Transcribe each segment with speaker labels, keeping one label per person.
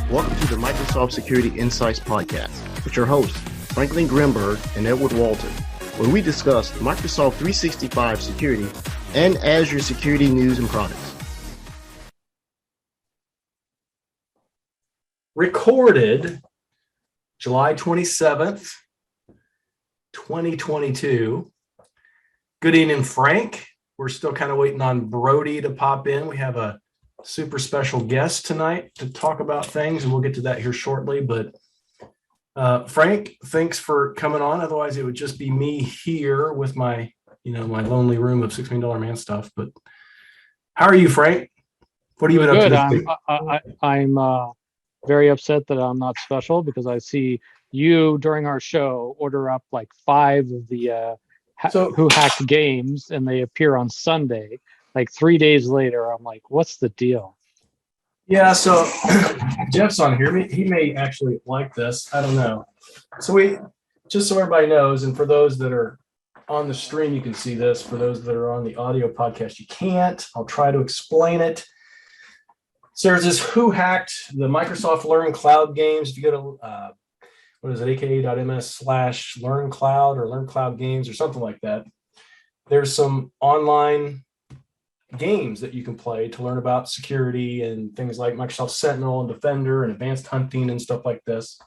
Speaker 1: Welcome to the Microsoft Security Insights Podcast with your hosts, Franklin Grimberg and Edward Walton, where we discuss Microsoft 365 security and Azure security news and products.
Speaker 2: Recorded July 27th, 2022. Good evening, Frank. We're still kind of waiting on Brody to pop in. We have a super special guest tonight to talk about things, and we'll get to that here shortly. But Frank, thanks for coming on. Otherwise, it would just be me here with my lonely room of $6 million man stuff. But how are you, Frank? What are you been up to this week?
Speaker 3: I'm very upset that I'm not special because I see you during our show order up like 5 of the Who Hacked games, and they appear on Sunday. Like 3 days later, I'm like, what's the deal?
Speaker 2: Yeah, so Jeff's on here. He may actually like this. I don't know. So just so everybody knows, and for those that are on the stream, you can see this. For those that are on the audio podcast, you can't. I'll try to explain it. So there's this Who Hacked, the Microsoft Learn Cloud games. If you go to, aka.ms/Learn Cloud or Learn Cloud Games or something like that, there's some online games that you can play to learn about security and things like Microsoft Sentinel and Defender and advanced hunting and stuff like this.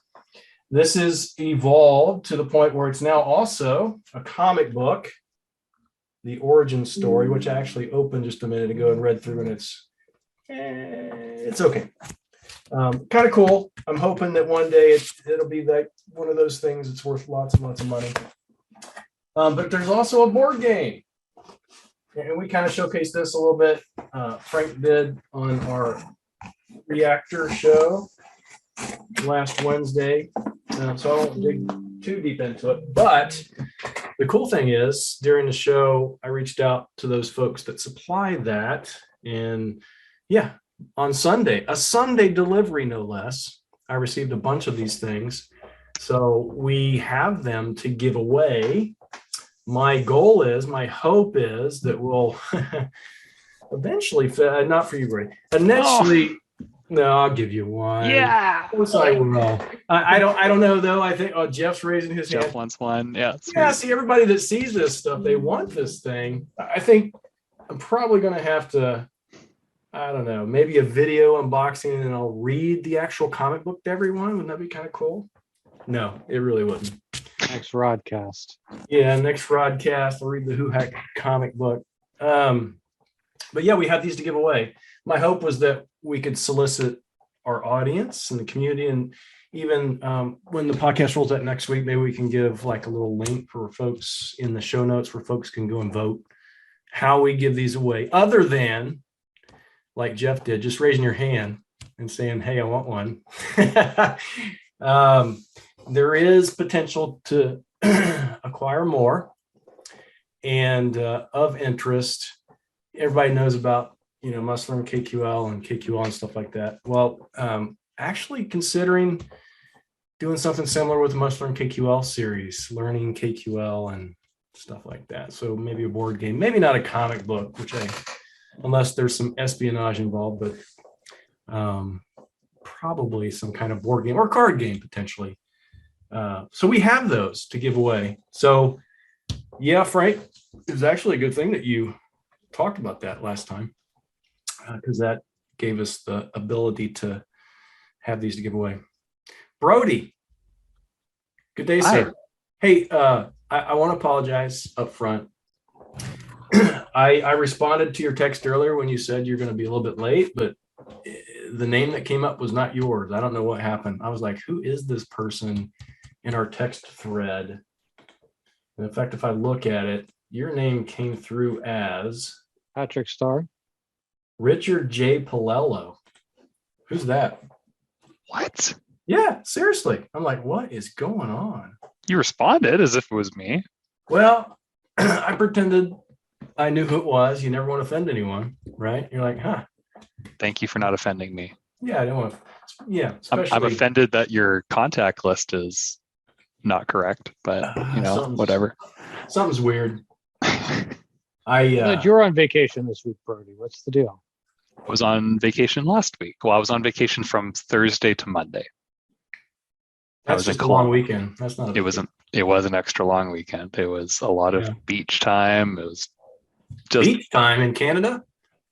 Speaker 2: This is evolved to the point where it's now also a comic book, the origin story, which I actually opened just a minute ago and read through, and it's okay. Kind of cool. I'm hoping that one day it'll be like one of those things that's worth lots and lots of money. But there's also a board game. And we kind of showcased this a little bit. Frank did on our Reactor show last Wednesday. So I won't dig too deep into it. But the cool thing is, during the show, I reached out to those folks that supply that. And yeah, on Sunday, a Sunday delivery, no less, I received a bunch of these things. So we have them to give away. My hope is that we'll eventually, not for you, Brady. Initially, no, I'll give you one.
Speaker 3: Yeah.
Speaker 2: Of course I will. I don't know though. I think Jeff's raising his hand.
Speaker 4: Jeff wants one. Yeah.
Speaker 2: Yeah. See, everybody that sees this stuff, they want this thing. I think I'm probably going to have to, I don't know, maybe a video unboxing, and I'll read the actual comic book to everyone. Wouldn't that be kind of cool? No, it really wouldn't.
Speaker 3: Next Rodcast.
Speaker 2: Yeah, next Rodcast, I'll read the Who Hacked comic book. But yeah, we have these to give away. My hope was that we could solicit our audience and the community, and even when the podcast rolls out next week, maybe we can give like a little link for folks in the show notes where folks can go and vote how we give these away, other than like Jeff did, just raising your hand and saying, hey, I want one. There is potential to acquire more, and of interest. Everybody knows about, must learn KQL and KQL and stuff like that. Well, actually considering doing something similar with the Must Learn KQL series, learning KQL and stuff like that. So maybe a board game, maybe not a comic book, unless there's some espionage involved, but probably some kind of board game or card game potentially. So we have those to give away. So yeah, Frank, it was actually a good thing that you talked about that last time, because that gave us the ability to have these to give away. Brody, good day,
Speaker 4: Hi.
Speaker 2: sir. Hey, I want to apologize up front. I responded to your text earlier when you said you're going to be a little bit late, but the name that came up was not yours. I don't know what happened. I was like, who is this person in our text thread? And in fact, if I look at it, your name came through as
Speaker 3: Patrick Starr.
Speaker 2: Richard J. Palello. Who's that?
Speaker 4: What?
Speaker 2: Yeah, seriously. I'm like, what is going on?
Speaker 4: You responded as if it was me.
Speaker 2: Well, I pretended I knew who it was. You never want to offend anyone, right? You're like, huh.
Speaker 4: Thank you for not offending me.
Speaker 2: Yeah, I don't want to. Yeah,
Speaker 4: I'm offended that your contact list is not correct, but whatever.
Speaker 2: Something's weird.
Speaker 3: You're on vacation this week, Brody. What's the deal?
Speaker 4: I was on vacation last week. Well, I was on vacation from Thursday to Monday.
Speaker 2: That's just a long weekend. That's not.
Speaker 4: It was an extra long weekend. It was a lot of beach time. It was just
Speaker 2: beach time in Canada.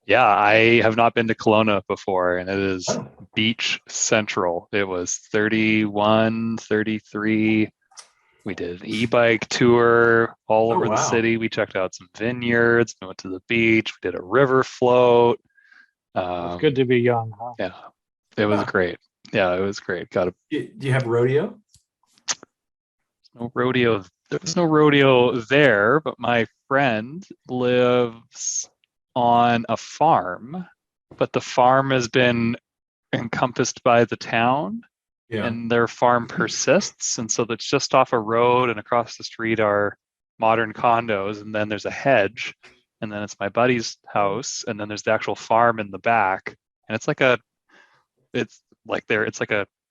Speaker 4: Yeah, I have not been to Kelowna before, and it is beach central. It was 31, 33. We did an e-bike tour all over the city. We checked out some vineyards. We went to the beach. We did a river float.
Speaker 3: It's good to be young, huh?
Speaker 4: Yeah, it was great. Yeah, it was great.
Speaker 2: Do you have rodeo?
Speaker 4: No rodeo. There was no rodeo there, but my friend lives on a farm, but the farm has been encompassed by the town, and their farm persists, and so that's just off a road, and across the street are modern condos, and then there's a hedge, and then it's my buddy's house, and then there's the actual farm in the back, and it's like a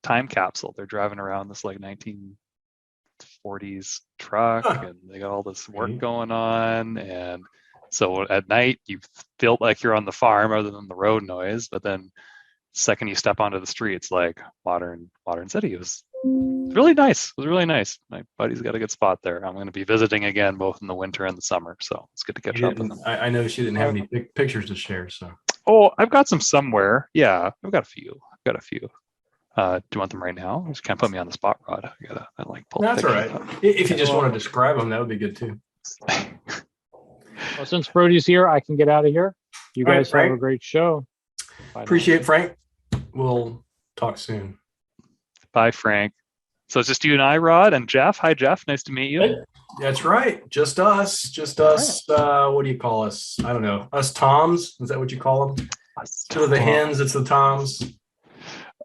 Speaker 4: time capsule. They're driving around this like 1940s truck, and they got all this work going on, and so at night you feel like you're on the farm other than the road noise, but then second you step onto the street, it's like modern city. It was really nice. It was really nice. My buddy's got a good spot there. I'm going to be visiting again both in the winter and the summer, so it's good to catch up with them.
Speaker 2: I know she didn't have any pictures to share, so.
Speaker 4: Oh, I've got some somewhere. Yeah, I've got a few. Do you want them right now? You just can't put me on the spot, Rod. I like pull.
Speaker 2: That's all right. If you just want to describe them, that would be good too.
Speaker 3: Well, since Brody's here, I can get out of here. You guys have a great show.
Speaker 2: Bye. Appreciate it, Frank. We'll talk soon.
Speaker 4: Bye, Frank. So it's just you and I, Rod, and Jeff. Hi, Jeff. Nice to meet you.
Speaker 2: Hey, that's right. Just us. Right. What do you call us? I don't know. Us Toms. Is that what you call them? Two of the hens. It's the Toms.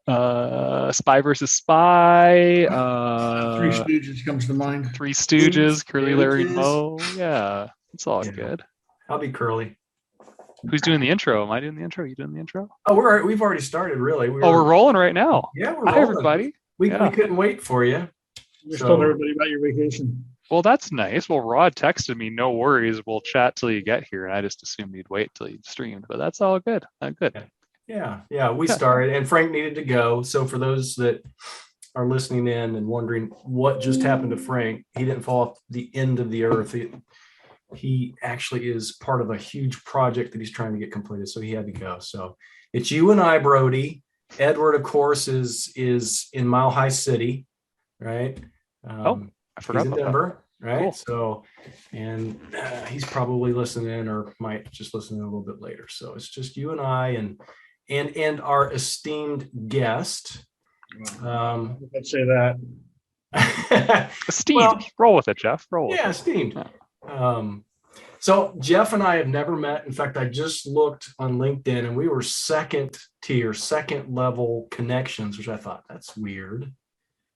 Speaker 4: Spy versus Spy.
Speaker 5: Three Stooges comes to mind.
Speaker 4: Three Stooges. Curly, Larry, Moe. Yeah, it's all good.
Speaker 2: I'll be Curly.
Speaker 4: Who's doing the intro? Am I doing the intro? Are you doing the intro?
Speaker 2: Oh, we've already started. Really?
Speaker 4: We're rolling right now.
Speaker 2: Yeah, we're rolling.
Speaker 4: Hi, everybody.
Speaker 2: We couldn't wait for you.
Speaker 5: Just told everybody about your vacation.
Speaker 4: Well, that's nice. Well, Rod texted me, no worries, we'll chat till you get here, and I just assumed you'd wait till you streamed, but that's all good. Good.
Speaker 2: Yeah. We started, and Frank needed to go. So for those that are listening in and wondering what just happened to Frank, he didn't fall off the end of the earth. He actually is part of a huge project that he's trying to get completed, so he had to go. So it's you and I, Brody. Edward, of course, is in Mile High City, right?
Speaker 4: I forgot
Speaker 2: he's in
Speaker 4: about
Speaker 2: Denver,
Speaker 4: that.
Speaker 2: right?
Speaker 4: Cool.
Speaker 2: So, and he's probably listening or might just listen in a little bit later. So it's just you and I and our esteemed guest.
Speaker 5: Let's say that.
Speaker 4: Esteemed. Well, roll with it, Jeff. Roll with it.
Speaker 2: Esteemed. So Jeff and I have never met. In fact, I just looked on LinkedIn and we were second level connections, which I thought that's weird.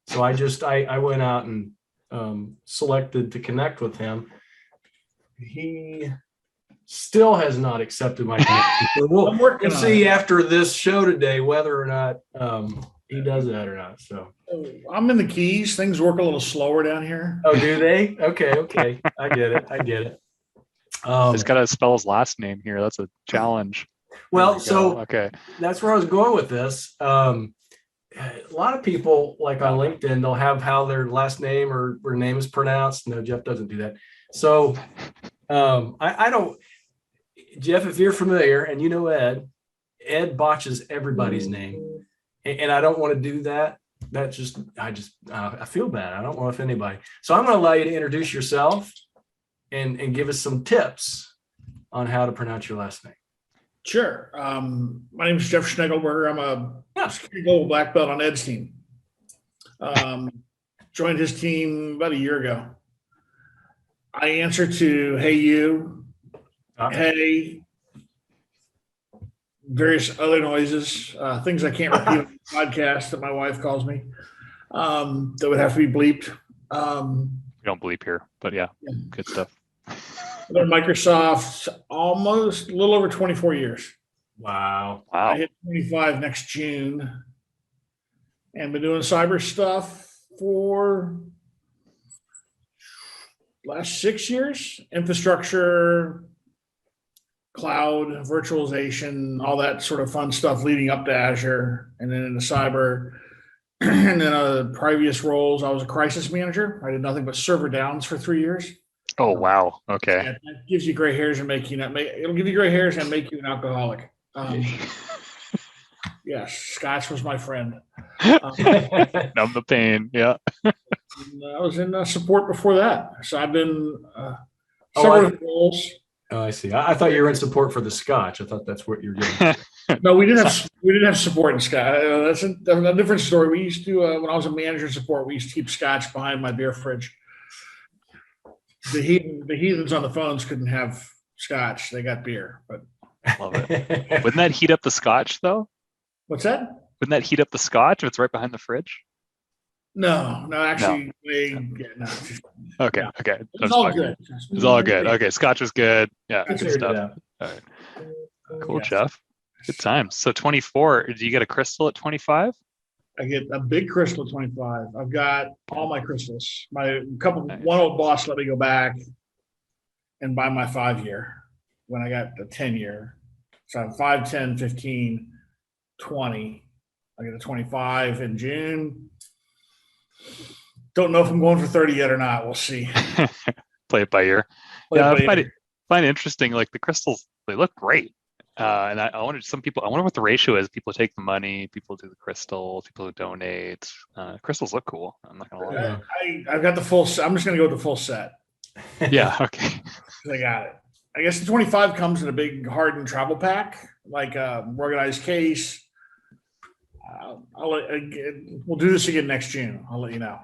Speaker 2: So I went out and selected to connect with him. He still has not accepted my connection. So we'll see after this show today whether or not he does that or not. So
Speaker 5: I'm in the Keys. Things work a little slower down here.
Speaker 2: Oh, do they? Okay. I get it.
Speaker 4: He's got to spell his last name here. That's a challenge.
Speaker 2: Well, so
Speaker 4: okay,
Speaker 2: that's where I was going with this. A lot of people, like on LinkedIn, they'll have how their last name or name is pronounced. No, Jeff doesn't do that. So I don't. Jeff, if you're familiar and you know Ed botches everybody's name, and I don't want to do that. I feel bad. I don't want to offend anybody. So I'm going to allow you to introduce yourself and give us some tips on how to pronounce your last name.
Speaker 5: Sure. My name is Jeff Schnegelberger. I'm a security gold black belt on Ed's team. Joined his team about a year ago. I answer to hey you, hey, various other noises, things I can't repeat on the podcast that my wife calls me, that would have to be bleeped.
Speaker 4: We don't bleep here, but yeah. Good stuff.
Speaker 5: I've been at Microsoft almost a little over 24 years.
Speaker 2: Wow.
Speaker 5: I hit 25 next June and been doing cyber stuff for last 6 years. Infrastructure, cloud, virtualization, all that sort of fun stuff leading up to Azure, and then into cyber. And then previous roles, I was a crisis manager. I did nothing but server downs for 3 years.
Speaker 4: Oh, wow. Okay.
Speaker 5: Yeah, that gives you gray hairs and it'll give you gray hairs and make you an alcoholic. Yes, Scotch was my friend.
Speaker 4: Numb the pain. Yeah.
Speaker 5: I was in support before that. So I've been several roles.
Speaker 2: Oh, I see. I thought you were in support for the Scotch. I thought that's what you're doing.
Speaker 5: No, we didn't have support in Scotch. That's a different story. We used to when I was a manager in support, we used to keep Scotch behind my beer fridge. The heathens on the phones couldn't have Scotch; they got beer. But
Speaker 4: love it. Wouldn't that heat up the Scotch though?
Speaker 5: What's that?
Speaker 4: Wouldn't that heat up the Scotch if it's right behind the fridge?
Speaker 5: No, actually, no.
Speaker 4: Okay,
Speaker 5: no.
Speaker 4: okay.
Speaker 5: It's all good.
Speaker 4: It's all good. Okay, Scotch is good. Yeah,
Speaker 5: That's
Speaker 4: good stuff. All right. Cool, Jeff. Good times. So 24, do you get a crystal at 25?
Speaker 5: I get a big crystal at 25. I've got all my crystals. One old boss let me go back and buy my 5-year when I got the 10-year. So I have 5, 10, 15, 20. I get a 25 in June. Don't know if I'm going for 30 yet or not. We'll see.
Speaker 4: Play it by ear. I find it interesting. Like the crystals, they look great. And I wonder what the ratio is. People take the money, people do the crystals, people who donate. Crystals look cool. I'm not gonna lie.
Speaker 5: I've got the full set. I'm just gonna go with the full set.
Speaker 4: Yeah, okay.
Speaker 5: I got it. I guess the 25 comes in a big hardened travel pack, like organized case. We'll do this again next June. I'll let you know.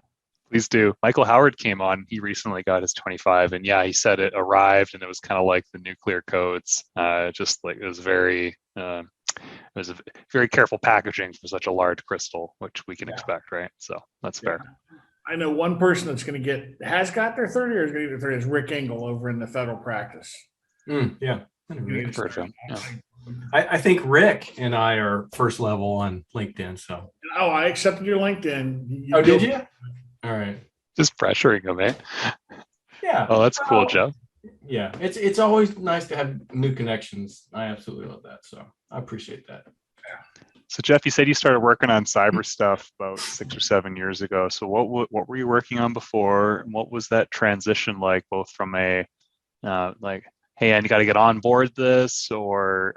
Speaker 4: Please do. Michael Howard came on. He recently got his 25, and yeah, he said it arrived, and it was kind of like the nuclear codes. Just like it was very careful packaging for such a large crystal, which we can expect, right? So that's fair.
Speaker 5: I know one person that's going to has got their 30 or is going to get their 30 is Rick Engel over in the federal practice.
Speaker 2: Yeah.
Speaker 4: Yeah.
Speaker 2: I think Rick and I are first level on LinkedIn. So.
Speaker 5: Oh, I accepted your LinkedIn.
Speaker 2: Did you? All right.
Speaker 4: Just pressuring him, eh?
Speaker 2: Yeah.
Speaker 4: Oh, that's cool, Jeff.
Speaker 2: Yeah. It's always nice to have new connections. I absolutely love that. So I appreciate that.
Speaker 4: So Jeff, you said you started working on cyber stuff about 6 or 7 years ago. So what were you working on before? And what was that transition like, both from a like, hey, and you got to get on board this, or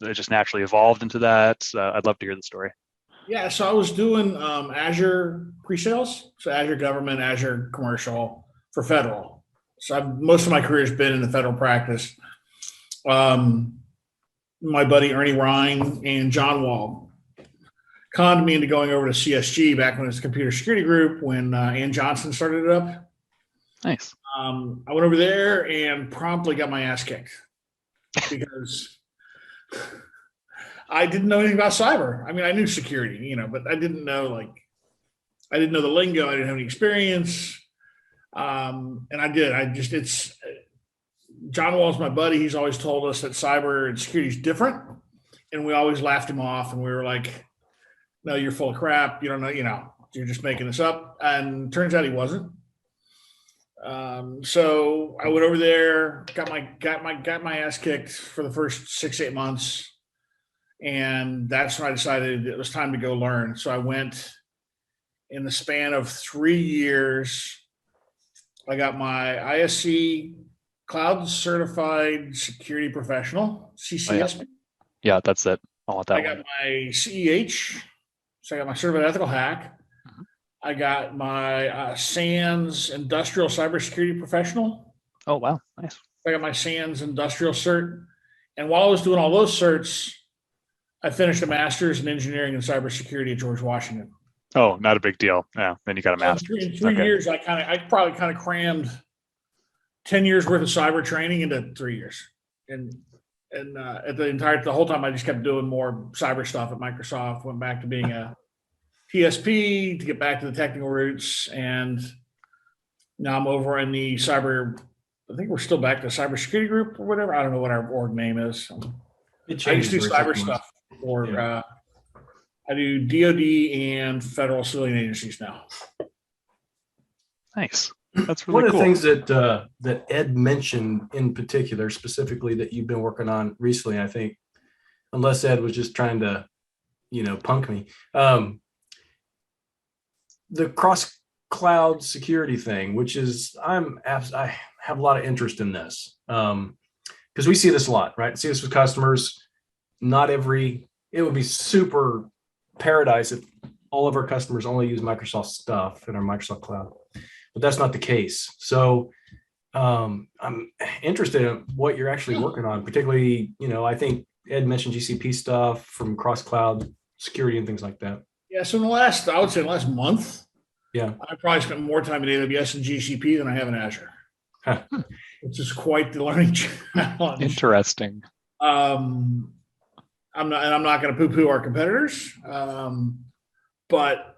Speaker 4: it just naturally evolved into that? I'd love to hear the story.
Speaker 5: Yeah, so I was doing Azure pre-sales, so Azure government, Azure commercial for federal. So most of my career has been in the federal practice. My buddy Ernie Ryan and John Wall conned me into going over to CSG back when it was a computer security group when Ann Johnson started it up.
Speaker 4: Nice.
Speaker 5: I went over there and promptly got my ass kicked because I didn't know anything about cyber. I mean, I knew security, but I didn't know the lingo. I didn't have any experience. And John Wall's my buddy. He's always told us that cyber and security is different. And we always laughed him off. And we were like, no, you're full of crap. You don't know, you're just making this up. And turns out he wasn't. So I went over there, got my ass kicked for the first 6-8 months. And that's when I decided it was time to go learn. So I went in the span of 3 years. I got my ISC Cloud Certified Security Professional, CCSP.
Speaker 4: Oh, yeah, that's it. I want that
Speaker 5: I got my CEH. So I got my Certified Ethical Hack. Mm-hmm. I got my SANS Industrial Cybersecurity Professional.
Speaker 4: Oh, wow. Nice.
Speaker 5: I got my SANS Industrial Cert. And while I was doing all those certs, I finished a master's in engineering and cybersecurity at George Washington.
Speaker 4: Oh, not a big deal. Yeah. Then you got a master's.
Speaker 5: In 3 years, I probably crammed 10 years worth of cyber training into 3 years. And the whole time I just kept doing more cyber stuff at Microsoft, went back to being a TSP to get back to the technical roots. And now I'm over in the cyber, I think we're still back to cybersecurity group or whatever. I don't know what our org name is. I just do cyber stuff. I do DoD and federal civilian agencies now.
Speaker 4: Nice. That's really
Speaker 2: One of
Speaker 4: cool.
Speaker 2: the things that Ed mentioned in particular, specifically that you've been working on recently, I think, unless Ed was just trying to, punk me, the cross cloud security thing, which is I have a lot of interest in this because we see this a lot, right? See this with customers. It would be super paradise if all of our customers only use Microsoft stuff in our Microsoft cloud, but that's not the case. So I'm interested in what you're actually working on, particularly, I think Ed mentioned GCP stuff from cross cloud security and things like that.
Speaker 5: Yeah. So I would say the last month,
Speaker 2: Yeah.
Speaker 5: I probably spent more time in AWS and GCP than I have in Azure, which is quite the learning challenge.
Speaker 4: Interesting.
Speaker 5: I'm not going to poo-poo our competitors, but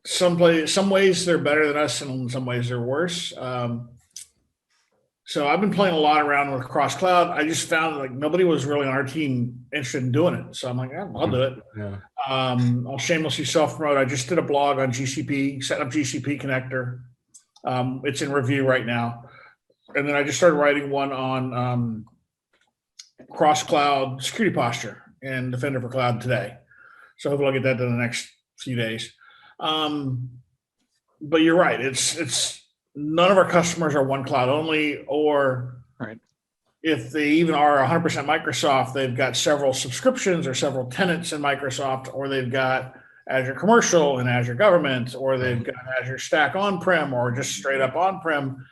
Speaker 5: some ways they're better than us, and in some ways they're worse. So I've been playing a lot around with cross cloud. I just found like nobody was really on our team interested in doing it. So I'm like, I'll do it.
Speaker 2: Yeah.
Speaker 5: I'll shamelessly self-promote. I just did a blog on GCP, setting up GCP connector. It's in review right now. And then I just started writing one on cross-cloud security posture and Defender for Cloud today. So hopefully I'll get that done in the next few days. But you're right. It's none of our customers are one cloud only, or
Speaker 4: right.
Speaker 5: If they even are 100% Microsoft, they've got several subscriptions or several tenants in Microsoft, or they've got Azure Commercial and Azure Government, or they've got Azure Stack on-prem, or just straight up on-prem.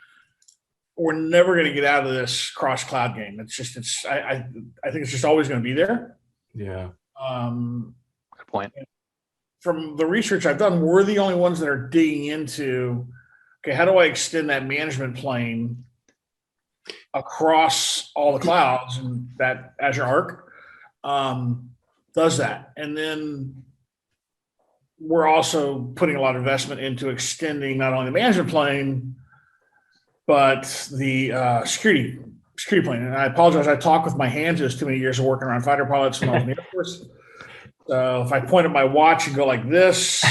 Speaker 5: We're never going to get out of this cross-cloud game. I think it's just always going to be there.
Speaker 2: Yeah.
Speaker 4: Good point.
Speaker 5: From the research I've done, we're the only ones that are digging into, okay, how do I extend that management plane across all the clouds? And that Azure Arc does that. And then we're also putting a lot of investment into extending not only the management plane, but the security plane. And I apologize, I talk with my hands. There's too many years of working around fighter pilots when I was in the Air Force. So if I point at my watch and go like this,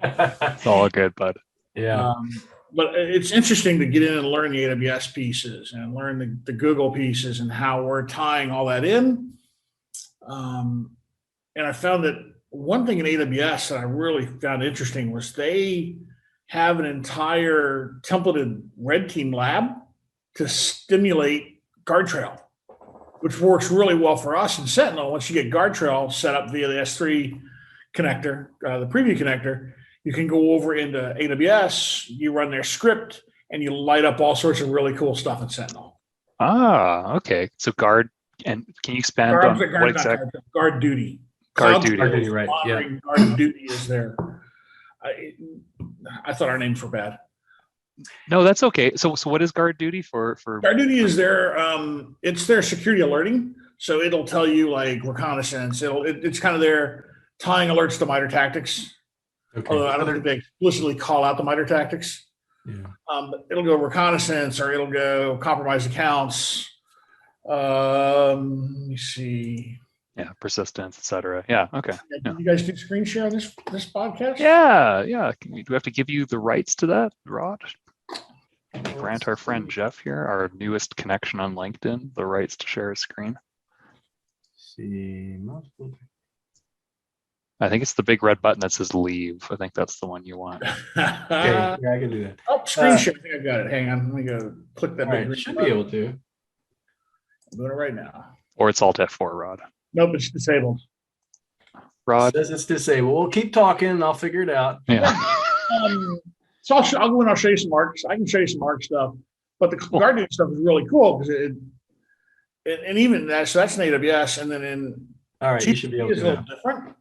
Speaker 4: It's all good, bud.
Speaker 2: Yeah.
Speaker 5: But it's interesting to get in and learn the AWS pieces and learn the Google pieces and how we're tying all that in. And I found that one thing in AWS that I really found interesting was they have an entire templated red team lab to stimulate Guardrail, which works really well for us in Sentinel. Once you get Guardrail set up via the S3 connector, the preview connector, you can go over into AWS, you run their script, and you light up all sorts of really cool stuff in Sentinel.
Speaker 4: Ah, okay. So guard, and can you expand on what exactly?
Speaker 5: Guard duty.
Speaker 4: Guard duty.
Speaker 2: Guard duty, right. Yeah.
Speaker 5: Guard duty is there. I thought our names were bad.
Speaker 4: No, that's okay. So what is guard duty for?
Speaker 5: Guard duty is it's their security alerting. So it'll tell you like reconnaissance. It's kind of their tying alerts to MITRE tactics. Okay. Although I don't think they explicitly call out the MITRE tactics. Yeah. It'll go reconnaissance, or it'll go compromised accounts. Let me see.
Speaker 4: Yeah, persistence, etc. Yeah. Okay.
Speaker 5: Yeah, you guys do screen share on this podcast?
Speaker 4: Yeah. Do we have to give you the rights to that, Rod? Grant our friend Jeff here, our newest connection on LinkedIn, the rights to share a screen.
Speaker 2: See, multiple.
Speaker 4: I think it's the big red button that says leave. I think that's the one you want.
Speaker 2: Okay, yeah, I can do that.
Speaker 5: Oh, screen share. I think I got it. Hang on. Let me go click that.
Speaker 2: Right, should be able to.
Speaker 5: I'm doing it right now.
Speaker 4: Or it's Alt F4, Rod.
Speaker 5: Nope, it's disabled.
Speaker 4: Rod
Speaker 2: says it's disabled. We'll keep talking and I'll figure it out.
Speaker 4: Yeah.
Speaker 5: So I'll go and I'll show you some ARC. I can show you some ARC stuff, but the guard duty stuff is really cool because and even that. So that's an AWS, and then in
Speaker 2: all right,
Speaker 5: GCP
Speaker 2: you should be able to.
Speaker 5: It's a little different.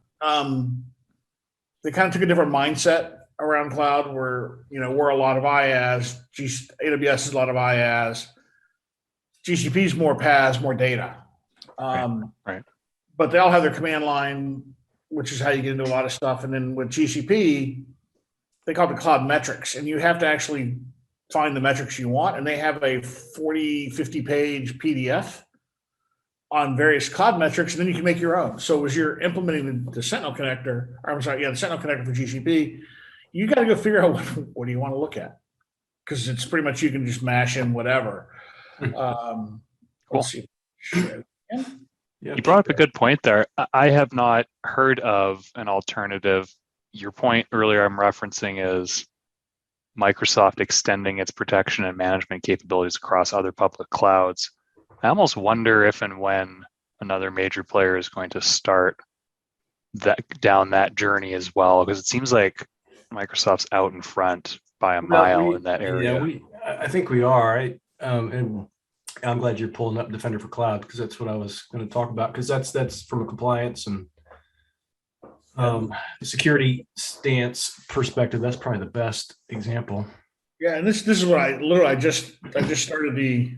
Speaker 5: They kind of took a different mindset around cloud, where we're a lot of IaaS. AWS is a lot of IaaS. GCP is more PaaS, more data.
Speaker 4: Right.
Speaker 5: But they all have their command line, which is how you get into a lot of stuff. And then with GCP, they call it the cloud metrics, and you have to actually find the metrics you want. And they have a 40, 50 page PDF on various cloud metrics, and then you can make your own. So as you're implementing the Sentinel connector, the Sentinel connector for GCP, you got to go figure out what do you want to look at. because it's pretty much you can just mash in whatever.
Speaker 4: Cool.
Speaker 5: Let's see.
Speaker 4: You brought up a good point there. I have not heard of an alternative. Your point earlier I'm referencing is Microsoft extending its protection and management capabilities across other public clouds. I almost wonder if and when another major player is going to start down that journey as well, because it seems like Microsoft's out in front by a mile in that area.
Speaker 2: Yeah, I think we are. And I'm glad you're pulling up Defender for Cloud, because that's what I was going to talk about, because that's from a compliance and security stance perspective. That's probably the best example.
Speaker 5: Yeah, and this is what I just started the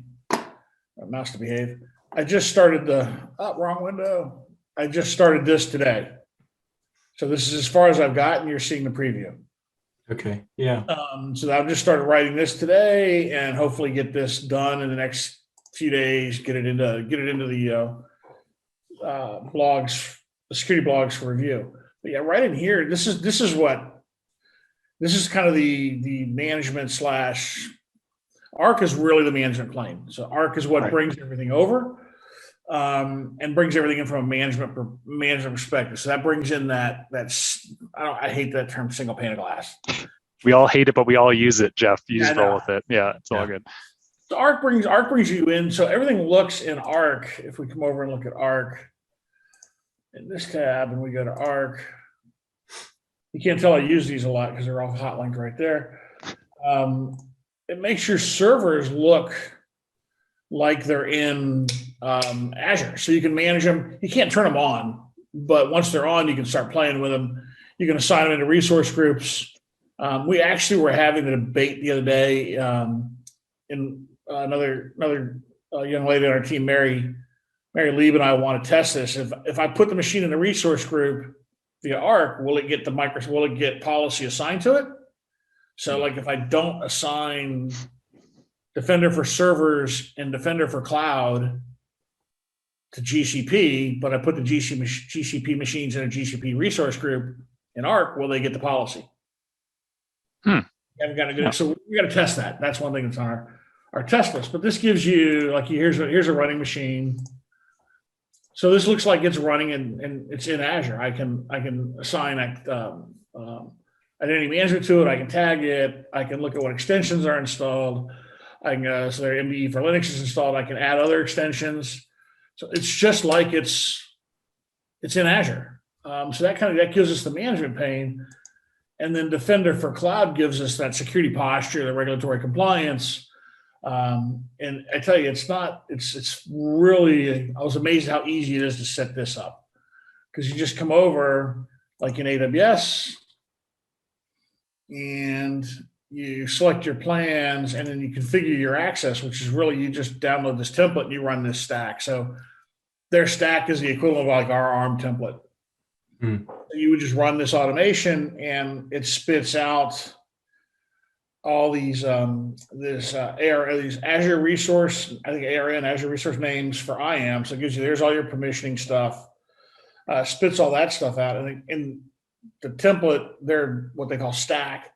Speaker 5: mouse to behave. I just started the wrong window. I just started this today. So this is as far as I've gotten. You're seeing the preview.
Speaker 2: Okay. Yeah.
Speaker 5: So I've just started writing this today, and hopefully get this done in the next few days. Get it into the blogs, the security blogs for review. But yeah, right in here, this is kind of the management / Arc is really the management plane. So Arc is what brings everything over, and brings everything in from a management perspective. So that brings in I hate that term, single pane of glass.
Speaker 4: We all hate it, but we all use it, Jeff. You just roll with it. Yeah, it's all good.
Speaker 5: So Arc brings you in. So everything looks in Arc. If we come over and look at Arc in this tab, and we go to Arc, you can't tell I use these a lot because they're all hot linked right there. It makes your servers look like they're in Azure. So you can manage them. You can't turn them on, but once they're on, you can start playing with them. You can assign them into resource groups. We actually were having a debate the other day. In another young lady on our team, Mary Lieb, and I want to test this. If I put the machine in the resource group via Arc, will it get policy assigned to it? So like if I don't assign Defender for servers and Defender for cloud to GCP, but I put the GCP machines in a GCP resource group in Arc, will they get the policy? So we got to test that. That's one thing that's on our test list. But this gives you here's a running machine. So this looks like it's running and it's in Azure. I can assign identity management to it. I can tag it. I can look at what extensions are installed. So their MBE for Linux is installed. I can add other extensions. So it's just like it's in Azure. So that gives us the management pane. And then Defender for Cloud gives us that security posture, the regulatory compliance. And I tell you, it's really, I was amazed how easy it is to set this up, because you just come over like in AWS and you select your plans, and then you configure your access, which is really, you just download this template and you run this stack. So their stack is the equivalent of like our ARM template. You would just run this automation and it spits out all these these Azure resource, I think ARN, Azure resource names for IAM. So it gives you, there's all your permissioning stuff, spits all that stuff out. And in the template, they're what they call stack.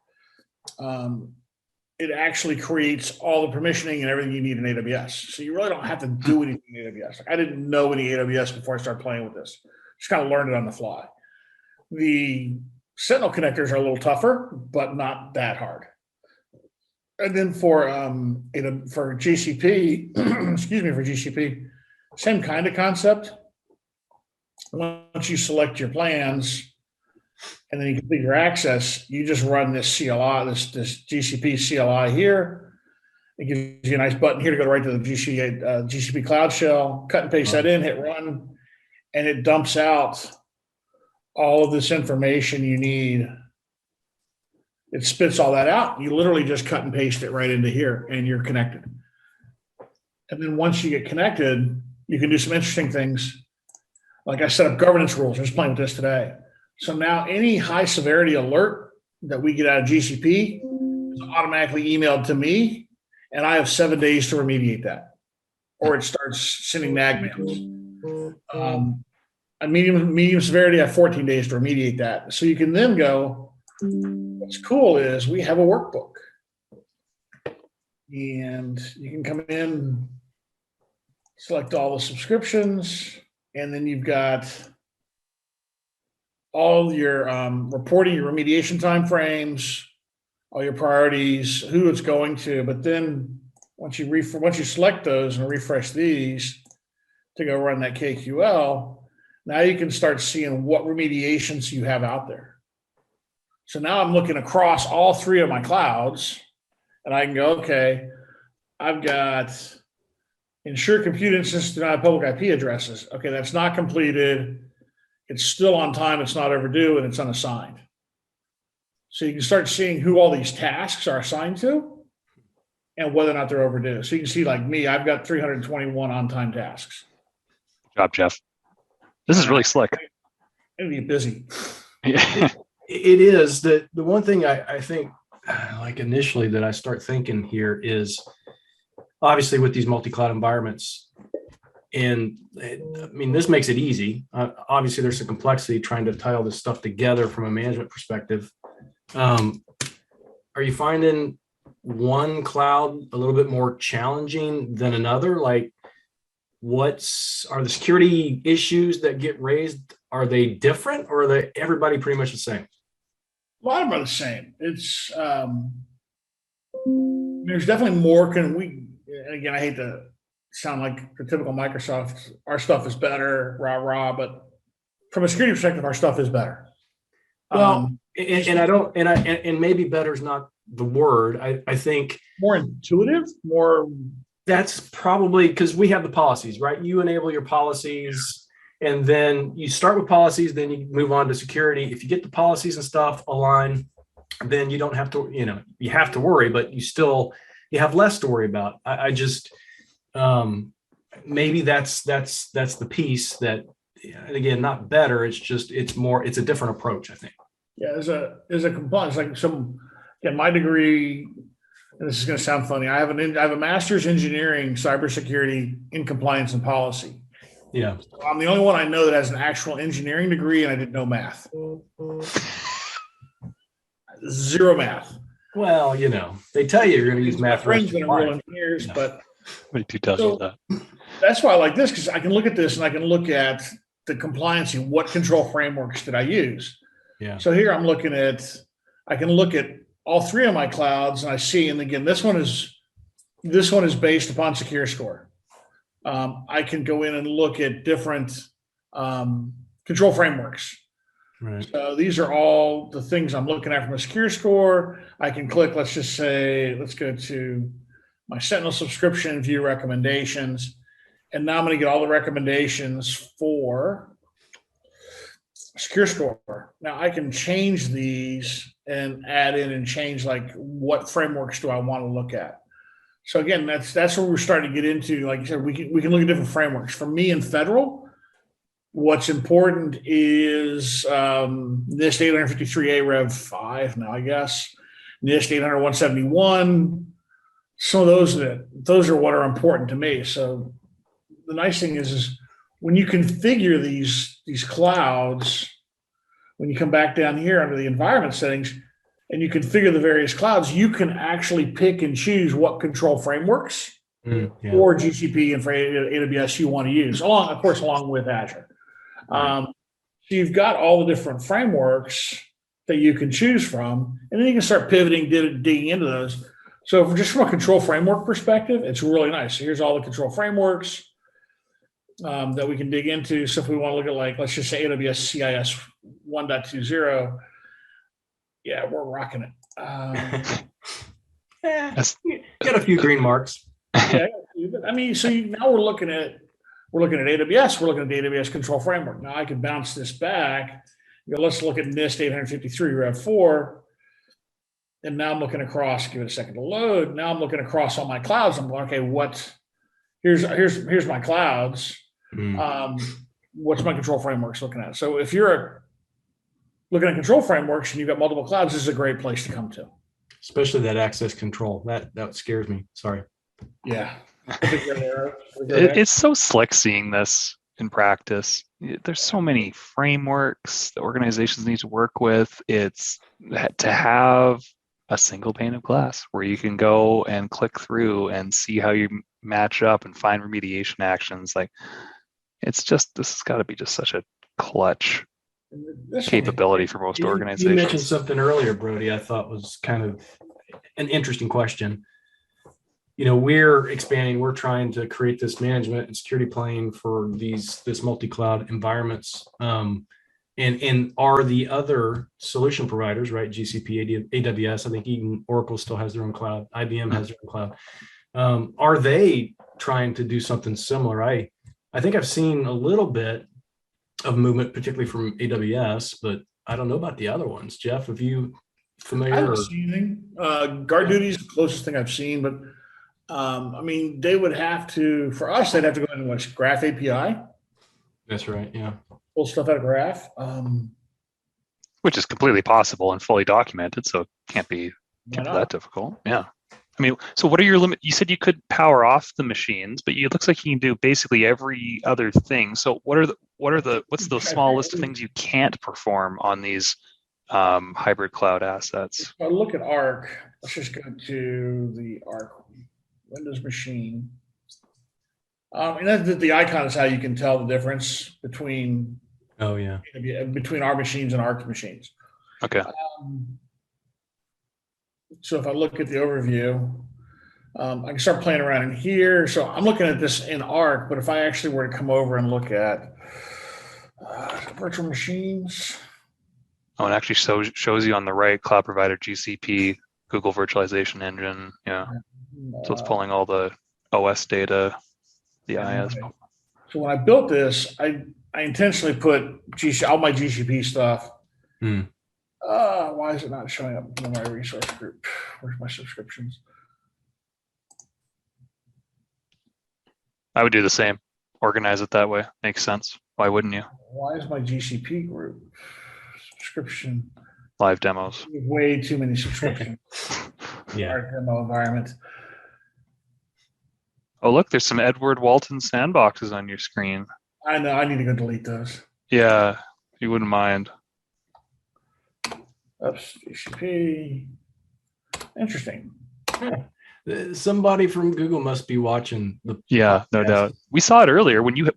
Speaker 5: It actually creates all the permissioning and everything you need in AWS. So you really don't have to do anything in AWS. Like, I didn't know any AWS before I started playing with this. Just kind of learned it on the fly. The Sentinel connectors are a little tougher, but not that hard. And then for GCP, for GCP, same kind of concept. Once you select your plans and then you complete your access, you just run this CLI, this GCP CLI here. It gives you a nice button here to go right to the GCP Cloud Shell, cut and paste that in, hit run, and it dumps out all of this information you need. It spits all that out. You literally just cut and paste it right into here and you're connected. And then once you get connected, you can do some interesting things. Like I set up governance rules. I was playing with this today. So now any high severity alert that we get out of GCP is automatically emailed to me, and I have 7 days to remediate that, or it starts sending nag mails. A medium severity, I have 14 days to remediate that. So you can then go, what's cool is we have a workbook. And you can come in, select all the subscriptions, and then you've got all your reporting, your remediation timeframes, all your priorities, who it's going to. But then once you select those and refresh these to go run that KQL, now you can start seeing what remediations you have out there. So now I'm looking across all three of my clouds, and I can go, okay, I've got ensure compute instances do not have public IP addresses. Okay, that's not completed. It's still on time. It's not overdue, and it's unassigned. So you can start seeing who all these tasks are assigned to and whether or not they're overdue. So you can see, like me, I've got 321 on-time tasks.
Speaker 4: Good job, Jeff. This is really slick.
Speaker 5: I'm gonna get busy.
Speaker 4: Yeah.
Speaker 2: It is. The one thing I think, like initially, that I start thinking here is obviously with these multi-cloud environments, and I mean, this makes it easy. Obviously, there's some complexity trying to tie all this stuff together from a management perspective. Are you finding one cloud a little bit more challenging than another? Like, are the security issues that get raised, are they different, or are they everybody pretty much the same?
Speaker 5: A lot of them are the same. It's there's definitely more. And again, I hate to sound like the typical Microsoft. Our stuff is better, rah. But from a security perspective, our stuff is better.
Speaker 2: Well, and maybe better is not the word. I think
Speaker 5: more intuitive, more.
Speaker 2: That's probably because we have the policies, right? You enable your policies, and then you start with policies, then you move on to security. If you get the policies and stuff aligned, then you don't have to, you have to worry, but you have less to worry about. I just, maybe that's the piece that, again, not better. It's just, it's a different approach, I think. Yeah.
Speaker 5: There's a compliance, like my degree, and this is going to sound funny. I have a master's engineering cybersecurity in compliance and policy.
Speaker 2: Yeah.
Speaker 5: So I'm the only one I know that has an actual engineering degree, and I did no math. Zero math.
Speaker 2: Well, they tell you you're going to use math.
Speaker 5: My friends that are real engineers, but
Speaker 4: me too tells you that.
Speaker 5: That's why I like this, because I can look at this and I can look at the compliance and what control frameworks did I use.
Speaker 2: Yeah.
Speaker 5: So here I can look at all three of my clouds, and I see, and again, this one is based upon SecureScore. I can go in and look at different control frameworks.
Speaker 2: Right.
Speaker 5: So these are all the things I'm looking at from a SecureScore. I can click, let's go to my Sentinel subscription, view recommendations. And now I'm going to get all the recommendations for SecureScore. Now I can change these and add in and change, like, what frameworks do I want to look at. So again, that's where we're starting to get into. Like you said, we can look at different frameworks. For me in federal, what's important is NIST 853A Rev 5 now, I guess. NIST 800-171. Some of those are what are important to me. So the nice thing is when you configure these clouds, when you come back down here under the environment settings and you configure the various clouds, you can actually pick and choose what control frameworks or GCP and for AWS you want to use, along with Azure. So you've got all the different frameworks that you can choose from, and then you can start pivoting, digging into those. So just from a control framework perspective, it's really nice. So here's all the control frameworks that we can dig into. So if we want to look at, like, let's just say AWS CIS 1.20, yeah, we're rocking it.
Speaker 2: Got a few green marks.
Speaker 5: Yeah, I mean, so now we're looking at AWS. We're looking at the AWS control framework. Now I can bounce this back. Let's look at NIST 853 Rev 4. And now I'm looking across. Give it a second to load. Now I'm looking across all my clouds. I'm going, okay, here's my clouds. What's my control frameworks looking at? So if you're looking at control frameworks and you've got multiple clouds, this is a great place to come to.
Speaker 2: Especially that access control. That scares me. Sorry.
Speaker 5: Yeah.
Speaker 4: It's so slick seeing this in practice. There's so many frameworks that organizations need to work with. It's to have a single pane of glass where you can go and click through and see how you match up and find remediation actions. Like, this has got to be just such a clutch capability for most organizations.
Speaker 2: You mentioned something earlier, Brody, I thought was kind of an interesting question. We're expanding, we're trying to create this management and security plane for this multi-cloud environments. And are the other solution providers, right? GCP, AWS, I think even Oracle still has their own cloud, IBM has their own cloud. Are they trying to do something similar? I think I've seen a little bit of movement, particularly from AWS, but I don't know about the other ones. Jeff, have you familiar?
Speaker 5: I haven't seen anything. Guard Duty is the closest thing I've seen, but they would have to, for us, they'd have to go into what's Graph API.
Speaker 2: That's right. Yeah.
Speaker 5: Pull stuff out of Graph.
Speaker 4: Which is completely possible and fully documented, so it can't be that difficult. Yeah. So what are your limits? You said you could power off the machines, but it looks like you can do basically every other thing. So what's the small list of things you can't perform on these hybrid cloud assets?
Speaker 5: If I look at Arc, let's just go to the Arc Windows machine. And the icon is how you can tell the difference between between our machines and Arc machines.
Speaker 4: Okay.
Speaker 5: So if I look at the overview, I can start playing around in here. So I'm looking at this in Arc, but if I actually were to come over and look at virtual machines.
Speaker 4: Oh, it actually shows you on the right, cloud provider, GCP, Google Virtualization Engine. Yeah. So it's pulling all the OS data, the IaaS.
Speaker 5: So when I built this, I intentionally put all my GCP stuff. Why is it not showing up in my resource group? Where's my subscriptions?
Speaker 4: I would do the same. Organize it that way. Makes sense. Why wouldn't you?
Speaker 5: Why is my GCP group subscription?
Speaker 4: Live demos.
Speaker 5: Way too many subscriptions. Our demo environment.
Speaker 4: Oh, look, there's some Edward Walton sandboxes on your screen.
Speaker 5: I know. I need to go delete those.
Speaker 4: Yeah, you wouldn't mind.
Speaker 5: Oops, GCP. Interesting.
Speaker 2: Somebody from Google must be watching the.
Speaker 4: Yeah, no doubt. We saw it earlier when you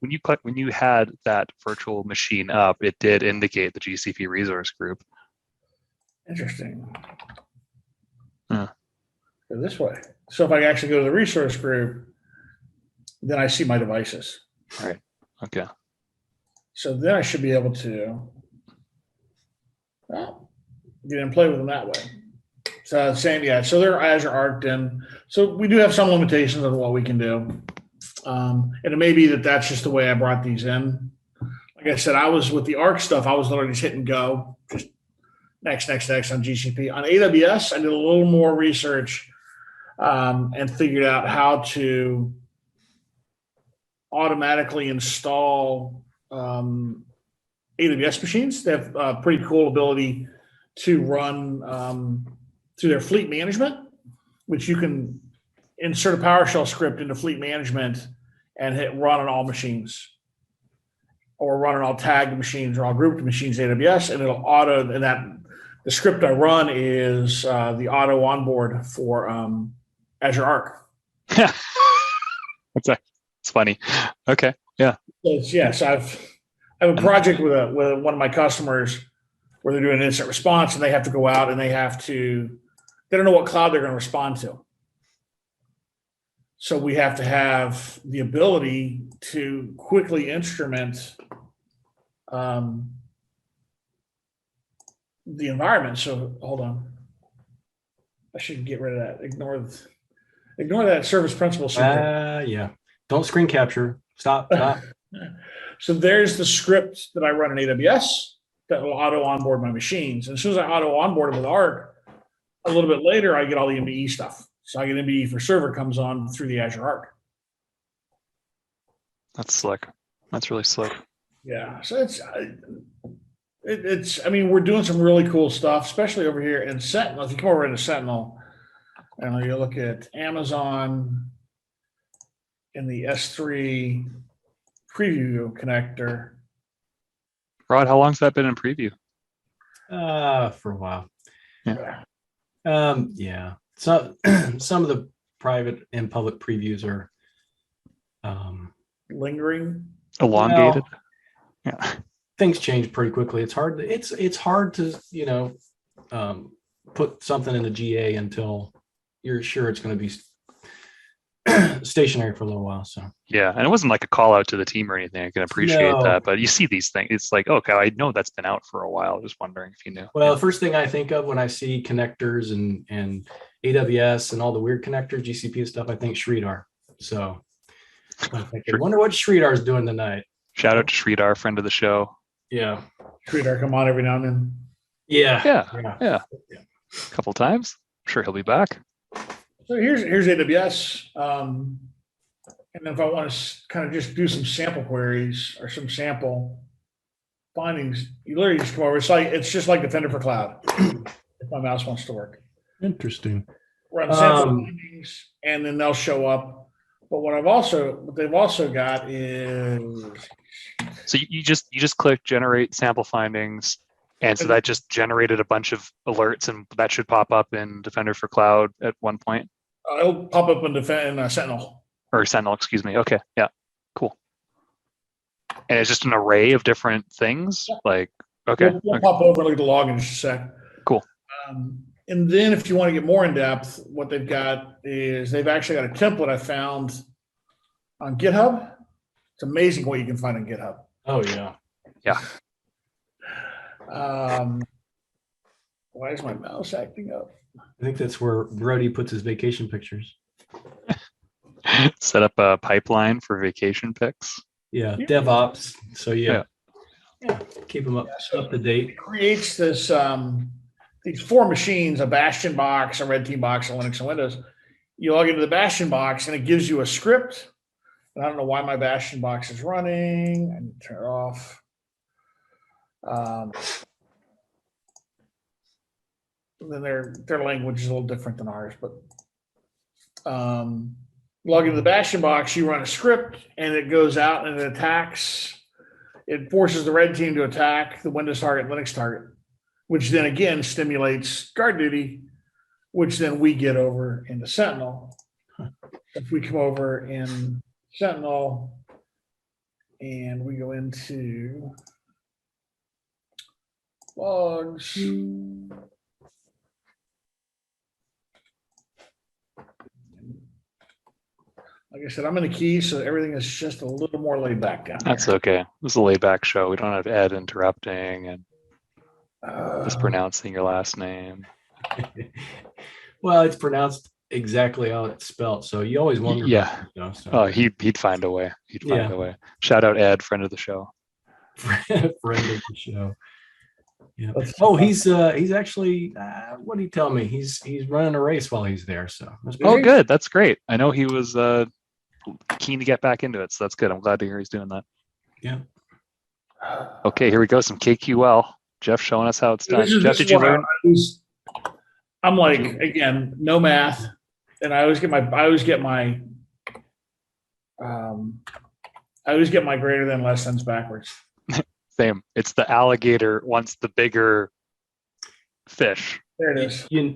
Speaker 4: had that virtual machine up. It did indicate the GCP resource group.
Speaker 5: Interesting. Go this way. So if I actually go to the resource group, then I see my devices.
Speaker 4: All right. Okay.
Speaker 5: So then I should be able to get and play with them that way. So same, so they're Azure Arc, and so we do have some limitations on what we can do. And it may be that that's just the way I brought these in. Like I said, I was with the Arc stuff, I was literally just hit and go, just next on GCP. On AWS, I did a little more research and figured out how to automatically install AWS machines. They have a pretty cool ability to run through their fleet management, which you can insert a PowerShell script into fleet management and hit run on all machines, or run on all tagged machines or all grouped machines AWS, and it'll auto. And that the script I run is the auto onboard for Azure Arc.
Speaker 4: It's funny. Okay, yeah.
Speaker 5: So I have a project with one of my customers where they're doing an instant response, and they have to go out and they don't know what cloud they're going to respond to. So we have to have the ability to quickly instrument the environment. So hold on. I should get rid of that. Ignore that service principal.
Speaker 2: Yeah. Don't screen capture. Stop.
Speaker 5: So there's the script that I run in AWS that will auto onboard my machines. And as soon as I auto onboard it with Arc, a little bit later, I get all the MBE stuff. So I get MBE for server comes on through the Azure Arc.
Speaker 4: That's slick. That's really slick.
Speaker 5: Yeah. So it's we're doing some really cool stuff, especially over here in Sentinel. If you come over into Sentinel and you look at Amazon in the S3 preview connector.
Speaker 4: Rod, how long's that been in preview?
Speaker 2: For a while.
Speaker 4: Yeah.
Speaker 2: Yeah. So some of the private and public previews are
Speaker 5: Lingering.
Speaker 4: Elongated.
Speaker 2: well,
Speaker 4: Yeah.
Speaker 2: things change pretty quickly. It's hard. It's hard to put something in the GA until you're sure it's going to be stationary for a little while. So
Speaker 4: Yeah, and it wasn't like a call out to the team or anything. I can appreciate
Speaker 2: No.
Speaker 4: that, but you see these things, it's like, okay, I know that's been out for a while. Just wondering if you knew.
Speaker 2: Well, the first thing I think of when I see connectors and AWS and all the weird connectors, GCP and stuff, I think Sridhar. So I wonder what Sridhar's doing tonight.
Speaker 4: Shout out to Sridhar, friend of the show.
Speaker 2: Yeah.
Speaker 5: Sridhar come on every now and then.
Speaker 2: Yeah.
Speaker 4: Yeah. A couple times. I'm sure he'll be back.
Speaker 5: So here's AWS. And if I want to kind of just do some sample queries or some sample findings, you literally just come over. It's just like Defender for Cloud. If my mouse wants to work.
Speaker 2: Interesting.
Speaker 5: Run sample findings, and then they'll show up. But what they've also got is,
Speaker 4: so you just click generate sample findings, and so that just generated a bunch of alerts, and that should pop up in Defender for Cloud at one point.
Speaker 5: It'll pop up in Sentinel.
Speaker 4: Or Sentinel, excuse me. Okay, yeah, cool. And it's just an array of different things. Like, okay,
Speaker 5: We'll pop over and look at the log in just a sec.
Speaker 4: Cool.
Speaker 5: And then if you want to get more in depth, what they've got is they've actually got a template I found on GitHub. It's amazing what you can find on GitHub.
Speaker 2: Oh yeah.
Speaker 4: Yeah.
Speaker 5: Why is my mouse acting up?
Speaker 2: I think that's where Brody puts his vacation pictures.
Speaker 4: Set up a pipeline for vacation pics.
Speaker 2: Yeah, DevOps. So yeah. Keep them up to date.
Speaker 5: It creates this these four machines: a Bastion box, a Red Team box, a Linux and Windows. You log into the Bastion box, and it gives you a script. And I don't know why my Bastion box is running. I need to turn it off. Then their language is a little different than ours, but log into the Bastion box, you run a script, and it goes out and it attacks. It forces the red team to attack the Windows target, Linux target, which then again stimulates guard duty, which then we get over into Sentinel. If we come over in Sentinel and we go into logs. Like I said, I'm in the keys, so everything is just a little more laid back down
Speaker 4: That's
Speaker 5: here.
Speaker 4: okay. This is a laid back show. We don't have Ed interrupting and mispronouncing your last name.
Speaker 2: Well, it's pronounced exactly how it's spelled, so you always wonder.
Speaker 4: Yeah. Oh, he'd find a way. He'd find a way. Shout out Ed, friend of the show.
Speaker 2: Friend of the show. Yeah. Oh, he's actually. What did he tell me? He's running a race while he's there. So.
Speaker 4: Oh, good. That's great. I know he was keen to get back into it, so that's good. I'm glad to hear he's doing that.
Speaker 2: Yeah.
Speaker 4: Okay, here we go. Some KQL. Jeff showing us how it's done. Jeff, did you learn?
Speaker 5: I'm like, again, no math, and I always get my greater than less than's backwards.
Speaker 4: Same. It's the alligator wants the bigger fish.
Speaker 5: There it is.
Speaker 2: You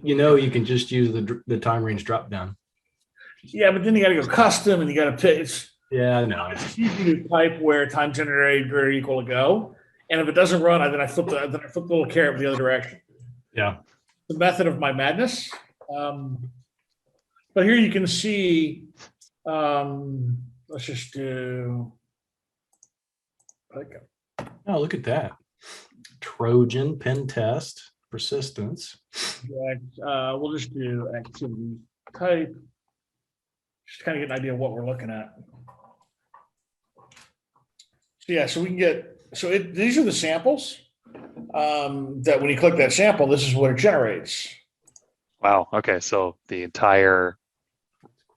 Speaker 2: can just use the time range drop down.
Speaker 5: Yeah, but then you got to go custom, and you got to pick.
Speaker 2: Yeah, I know.
Speaker 5: It's easy to type where time generated greater equal to go, and if it doesn't run, then I flip the little caret the other direction.
Speaker 2: Yeah.
Speaker 5: The method of my madness. But here you can see. Let's just do.
Speaker 2: Oh, look at that. Trojan pen test persistence.
Speaker 5: Yeah, we'll just do activity type. Just kind of get an idea of what we're looking at. So yeah, so we can get, these are the samples that when you click that sample, this is what it generates.
Speaker 4: Wow. Okay. So the entire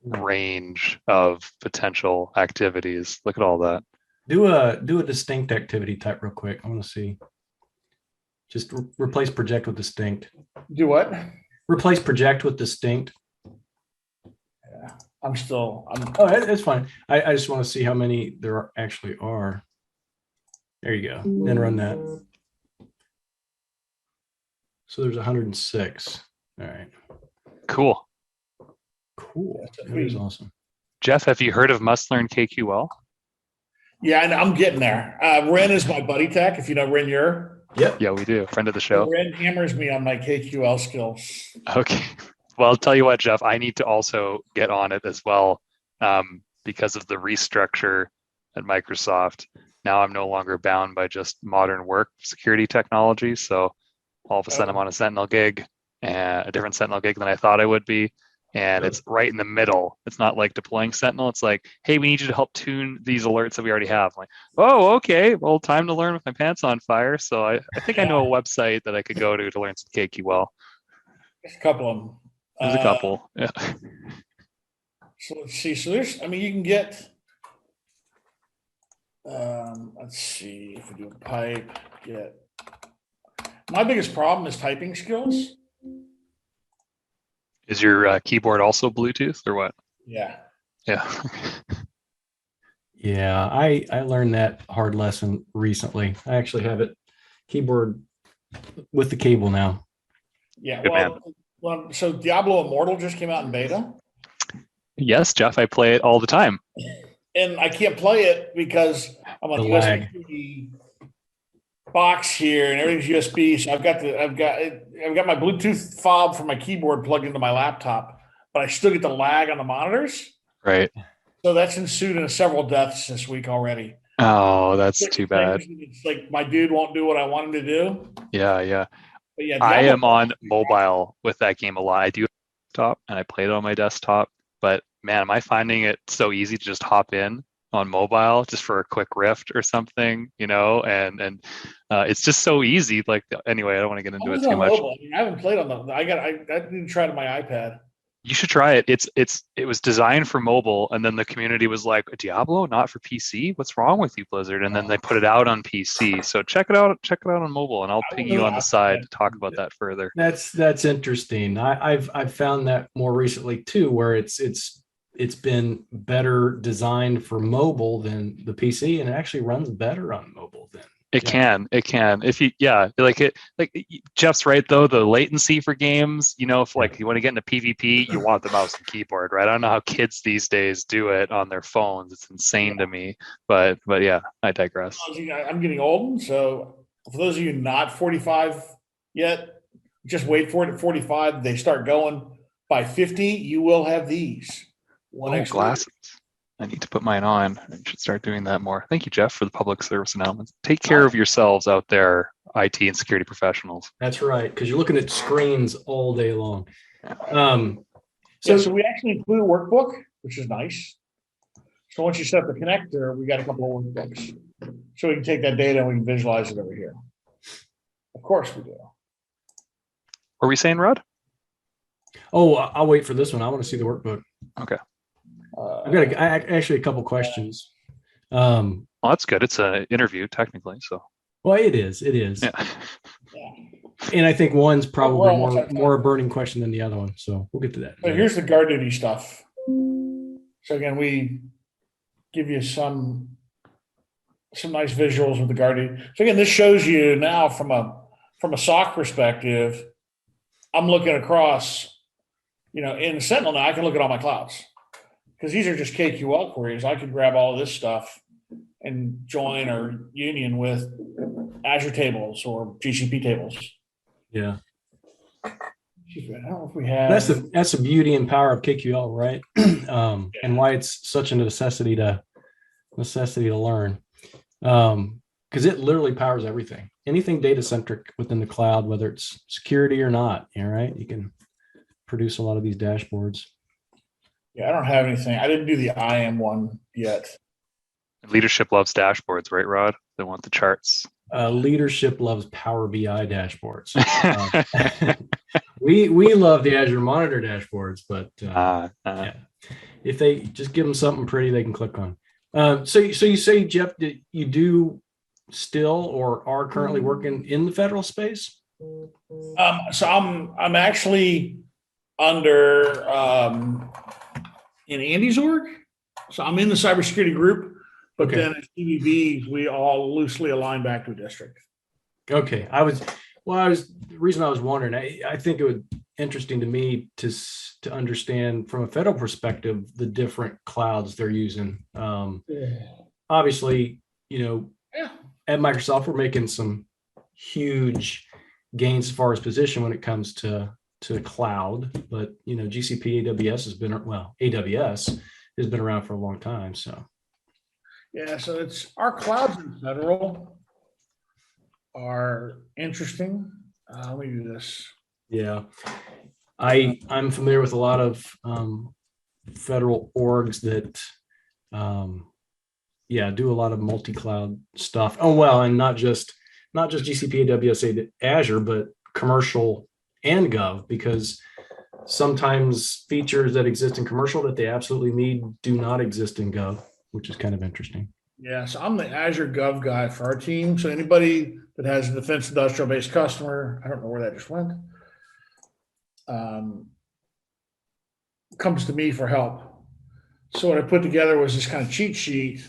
Speaker 4: range of potential activities. Look at all that.
Speaker 2: Do a distinct activity type real quick. I want to see. Just replace project with distinct.
Speaker 5: Do what?
Speaker 2: Replace project with distinct.
Speaker 5: Yeah,
Speaker 2: Oh, it's fine. I just want to see how many there actually are. There you go. Then run that. So there's 106.
Speaker 6: All right.
Speaker 4: Cool.
Speaker 6: Cool. That is awesome.
Speaker 4: Jeff, have you heard of Must Learn KQL?
Speaker 5: Yeah, I'm getting there. Ren is my buddy tech. If you know Ren,
Speaker 2: Yep.
Speaker 4: Yeah, we do. Friend of the show.
Speaker 5: Ren hammers me on my KQL skills.
Speaker 4: Okay. Well, I'll tell you what, Jeff, I need to also get on it as well because of the restructure at Microsoft. Now I'm no longer bound by just modern work security technology. So all of a sudden I'm on a Sentinel gig, and a different Sentinel gig than I thought I would be. And it's right in the middle. It's not like deploying Sentinel. It's like, hey, we need you to help tune these alerts that we already have. I'm like, oh, okay. Well, time to learn with my pants on fire. So I think I know a website that I could go to learn some KQL.
Speaker 5: There's a couple of them.
Speaker 4: There's a couple. Yeah.
Speaker 5: So let's see. So there's, I mean, you can get, let's see if we do a pipe, my biggest problem is typing skills.
Speaker 4: Is your keyboard also Bluetooth or what?
Speaker 5: Yeah.
Speaker 4: Yeah.
Speaker 6: Yeah, I learned that hard lesson recently. I actually have it keyboard with the cable now.
Speaker 5: Yeah.
Speaker 4: Good
Speaker 5: Well, so Diablo Immortal just came out in beta.
Speaker 4: Yes, Jeff, I play it all the time.
Speaker 5: And I can't play it because I'm on the USB box here and everything's USB. So I've got my Bluetooth fob for my keyboard plugged into my laptop, but I still get the lag on the monitors.
Speaker 4: Right.
Speaker 5: So that's ensued in several deaths this week already.
Speaker 4: Oh, that's too bad.
Speaker 5: It's like my dude won't do what I want him to do.
Speaker 4: Yeah.
Speaker 5: But yeah,
Speaker 4: I am on mobile with that game a lot. I do have a desktop and I play it on my desktop, but man, am I finding it so easy to just hop in on mobile just for a quick rift or something, and it's just so easy. Like, anyway, I don't want to get into it too much.
Speaker 5: Mobile. I haven't played on the. I didn't try it on my iPad.
Speaker 4: You should try it. It was designed for mobile, and then the community was like, Diablo, not for PC? What's wrong with you, Blizzard? And then they put it out on PC. So check it out on mobile, and I'll ping you on the side to talk about that further.
Speaker 6: That's interesting. I've found that more recently too, where it's been better designed for mobile than the PC, and it actually runs better on mobile than
Speaker 4: it can. If you, Jeff's right though. The latency for games, if like you want to get into PvP, you want the mouse and keyboard, right? I don't know how kids these days do it on their phones. It's insane to me. But yeah, I digress.
Speaker 5: I'm getting old, so for those of you not 45 yet, just wait for it at 45. They start going by 50. You will have these.
Speaker 4: Glasses. I need to put mine on. I should start doing that more. Thank you, Jeff, for the public service announcements. Take care of yourselves out there, IT and security professionals.
Speaker 6: That's right, because you're looking at screens all day long.
Speaker 5: So we actually include a workbook, which is nice. So once you set up the connector, we got a couple of workbooks. So we can take that data and we can visualize it over here. Of course we do.
Speaker 4: What were we saying, Rod?
Speaker 6: Oh, I'll wait for this one. I want to see the workbook.
Speaker 4: Okay.
Speaker 6: I've got actually a couple questions.
Speaker 4: Well, that's good. It's an interview, technically. So.
Speaker 6: Well, it is. Yeah. And I think one's probably more a burning question than the other one. So we'll get to that.
Speaker 5: So here's the guard duty stuff. So again, we give you some nice visuals with the guard duty. So again, this shows you now from a SOC perspective. I'm looking across, in Sentinel now. I can look at all my clouds. Because these are just KQL queries. I could grab all of this stuff and join or union with Azure tables or GCP tables.
Speaker 6: Yeah.
Speaker 5: I don't know if we have.
Speaker 6: That's the beauty and power of KQL, right? And why it's such a necessity to learn. Because it literally powers everything. Anything data centric within the cloud, whether it's security or not, right? You can produce a lot of these dashboards.
Speaker 5: Yeah, I don't have anything. I didn't do the IAM one yet.
Speaker 4: Leadership loves dashboards, right, Rod? They want the charts.
Speaker 6: Leadership loves Power BI dashboards. We love the Azure Monitor dashboards, but yeah. If they just give them something pretty, they can click on. So you say, Jeff, that you do still or are currently working in the federal space?
Speaker 5: So I'm actually under in Andy's org. So I'm in the cybersecurity group, but then at CVB, we all loosely align back to a district.
Speaker 6: Okay. The reason I was wondering, I think it would interesting to me to understand from a federal perspective the different clouds they're using. Obviously, at Microsoft, we're making some huge gains as far as position when it comes to cloud, but GCP, AWS has been around for a long time. So
Speaker 5: so it's our clouds in federal are interesting. Let me do this.
Speaker 6: Yeah, I'm familiar with a lot of federal orgs that do a lot of multi-cloud stuff. Oh well, and not just GCP, AWS, Azure, but commercial and gov, because sometimes features that exist in commercial that they absolutely need do not exist in gov, which is kind of interesting.
Speaker 5: Yeah, so I'm the Azure Gov guy for our team. So anybody that has a defense industrial based customer, I don't know where that just went, comes to me for help. So what I put together was this kind of cheat sheet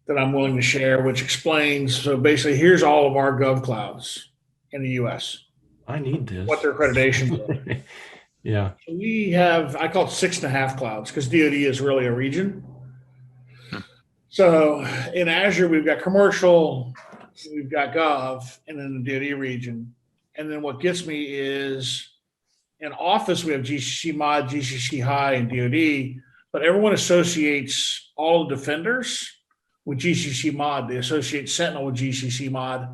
Speaker 5: that I'm willing to share, which explains, so basically here's all of our Gov clouds in the US.
Speaker 6: I need this.
Speaker 5: What their accreditations are.
Speaker 6: Yeah.
Speaker 5: So we have, I call it 6.5 clouds because DoD is really a region. So in Azure, we've got commercial, we've got Gov, and then the DoD region. And then what gets me is in Office, we have GCC Mod, GCC High, and DoD, but everyone associates all the defenders with GCC Mod. They associate Sentinel with GCC Mod,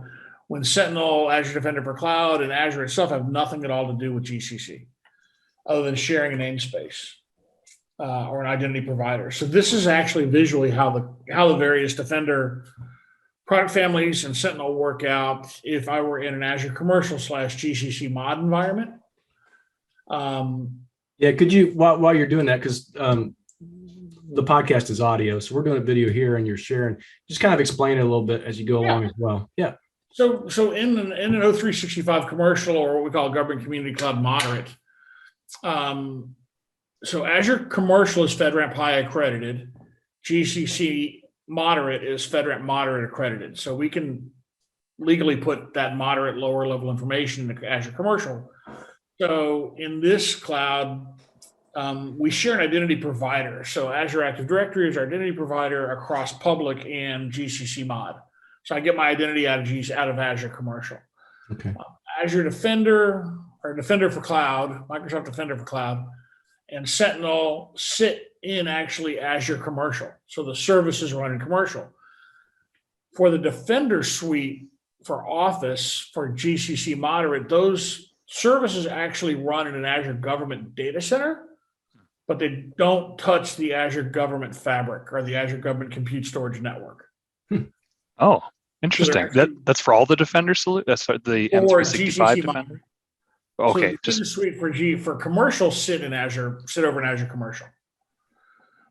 Speaker 5: when Sentinel, Azure Defender for Cloud, and Azure itself have nothing at all to do with GCC, other than sharing a namespace or an identity provider. So this is actually visually how the various Defender product families and Sentinel work out if I were in an Azure commercial / GCC Mod environment.
Speaker 6: Could you, while you're doing that, because the podcast is audio, so we're doing a video here and you're sharing, just kind of explain it a little bit as you go along as well. Yeah.
Speaker 5: So in an O365 commercial, or what we call government community cloud moderate, so Azure commercial is FedRAMP High accredited. GCC moderate is FedRAMP moderate accredited. So we can legally put that moderate lower level information in the Azure commercial. So in this cloud, we share an identity provider. So Azure Active Directory is our identity provider across public and GCC mod. So I get my identity out of Azure commercial.
Speaker 6: Okay.
Speaker 5: Azure Defender or Defender for Cloud, Microsoft Defender for Cloud, and Sentinel sit in actually Azure commercial. So the services run in commercial. For the Defender suite for Office, for GCC moderate, those services actually run in an Azure government data center, but they don't touch the Azure government fabric or the Azure government compute storage network.
Speaker 4: Oh, interesting.
Speaker 5: So
Speaker 4: That's for all the Defender solutions. That's for the M365 Defender. Okay,
Speaker 5: so the suite for commercial sit over in Azure commercial,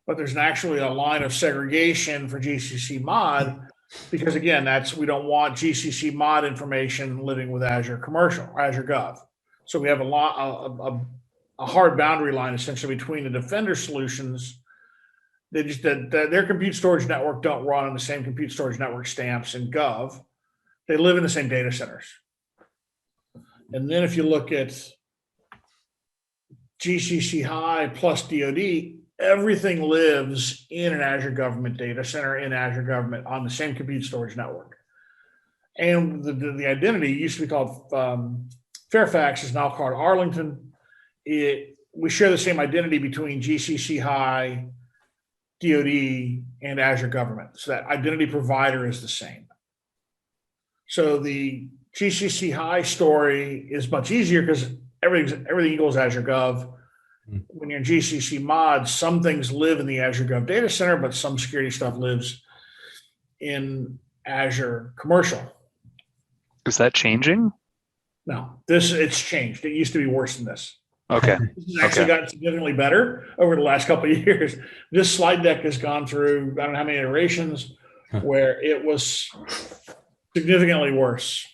Speaker 5: but there's actually a line of segregation for GCC mod because again, we don't want GCC mod information living with Azure commercial, Azure Gov. So we have a hard boundary line essentially between the Defender solutions. Their compute storage network don't run on the same compute storage network stamps and Gov. They live in the same data centers. And then if you look at GCC High plus DoD, everything lives in an Azure government data center in Azure government on the same compute storage network. And the identity used to be called Fairfax, is now called Arlington. We share the same identity between GCC High, DoD, and Azure government. So that identity provider is the same. So the GCC High story is much easier because everything equals Azure Gov. When you're in GCC mod, some things live in the Azure Gov data center, but some security stuff lives in Azure commercial.
Speaker 4: Is that changing?
Speaker 5: No, it's changed. It used to be worse than this.
Speaker 4: Okay.
Speaker 5: This has actually gotten significantly better over the last couple of years. This slide deck has gone through, I don't know how many iterations, where it was significantly worse.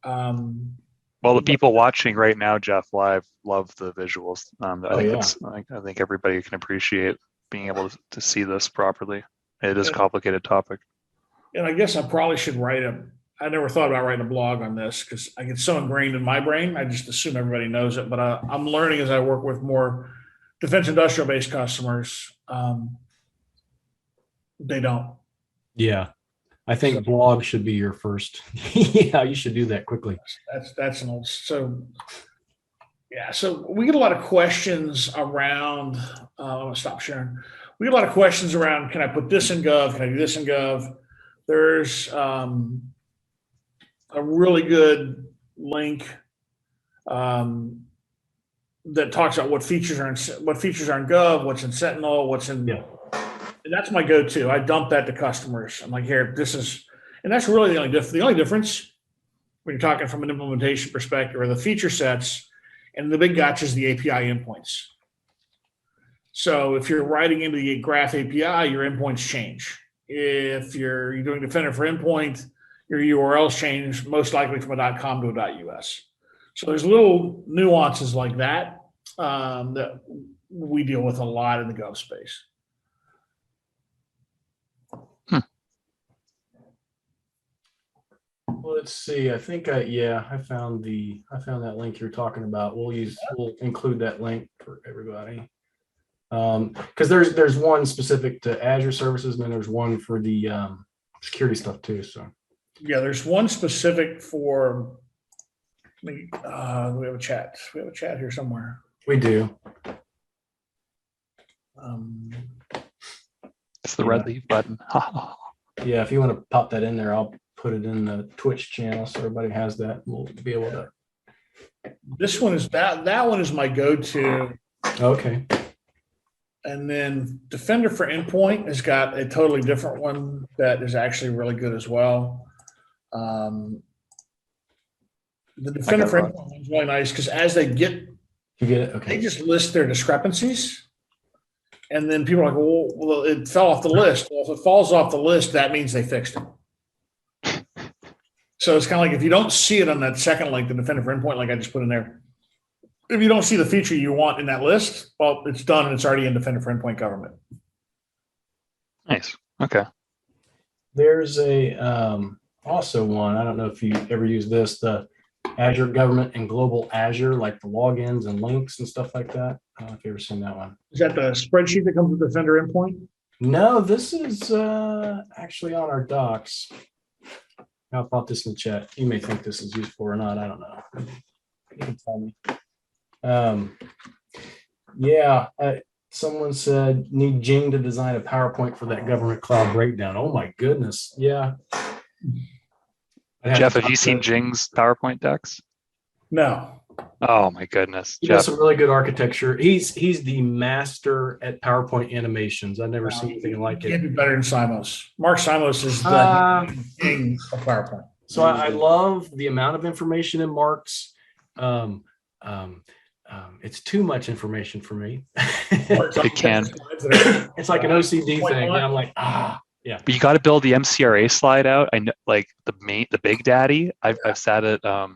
Speaker 4: Well, the people watching right now, Jeff, live, love the visuals. I think everybody can appreciate being able to see this properly. It is a complicated topic.
Speaker 5: And I guess I probably should write I never thought about writing a blog on this because I get so ingrained in my brain. I just assume everybody knows it. But I'm learning as I work with more defense industrial based customers. They don't.
Speaker 6: Yeah. I think blog should be your first. Yeah, you should do that quickly.
Speaker 5: That's an old. So yeah, so we get a lot of questions around. I'm gonna stop sharing. We get a lot of questions around. Can I put this in Gov? Can I do this in Gov? There's a really good link that talks about what features are in Gov, what's in Sentinel, what's in.
Speaker 6: Yeah.
Speaker 5: And that's my go-to. I dump that to customers. I'm like, here, this is, and that's really the only difference. The only difference when you're talking from an implementation perspective are the feature sets, and the big gotcha is the API endpoints. So if you're writing into the Graph API, your endpoints change. If you're doing Defender for Endpoint, your URLs change, most likely from a .com to a .us. So there's little nuances like that that we deal with a lot in the Gov space.
Speaker 6: Well, let's see. I think I found that link you're talking about. We'll include that link for everybody. Because there's one specific to Azure services, and then there's one for the security stuff too. So
Speaker 5: yeah, there's one specific for. We have a chat. We have a chat here somewhere.
Speaker 6: We do.
Speaker 4: It's the red leave button.
Speaker 6: Yeah, if you want to pop that in there, I'll put it in the Twitch channel so everybody has that. We'll be able to.
Speaker 5: This one is that one is my go-to.
Speaker 6: Okay.
Speaker 5: And then Defender for Endpoint has got a totally different one that is actually really good as well. The Defender for Endpoint is really nice because as they get,
Speaker 6: you get it. Okay.
Speaker 5: They just list their discrepancies, and then people are like, "Well, it fell off the list." Well, if it falls off the list, that means they fixed it. So it's kind of like if you don't see it on that second link, the Defender for Endpoint, like I just put in there. If you don't see the feature you want in that list, well, it's done and it's already in Defender for Endpoint Government.
Speaker 4: Nice. Okay.
Speaker 6: There's a also one. I don't know if you ever use this, the Azure Government and Global Azure, like the logins and links and stuff like that. I don't know if you've ever seen that one.
Speaker 5: Is that the spreadsheet that comes with Defender Endpoint?
Speaker 6: No, this is actually on our docs. I'll pop this in the chat. You may think this is useful or not. I don't know. You can tell me. Someone said need Jing to design a PowerPoint for that government cloud breakdown. Oh my goodness. Yeah.
Speaker 4: Jeff, have you seen Jing's PowerPoint decks?
Speaker 5: No.
Speaker 4: Oh my goodness.
Speaker 6: He does some really good architecture. He's the master at PowerPoint animations. I've never seen anything like it.
Speaker 5: Can't be better than Simos. Mark Simos is the king of PowerPoint.
Speaker 6: So I love the amount of information in Mark's. It's too much information for me.
Speaker 4: It can.
Speaker 6: It's like an OCD thing. And I'm like, yeah.
Speaker 4: But you got to build the MCRA slide out. I know, like the big daddy. I've sat at a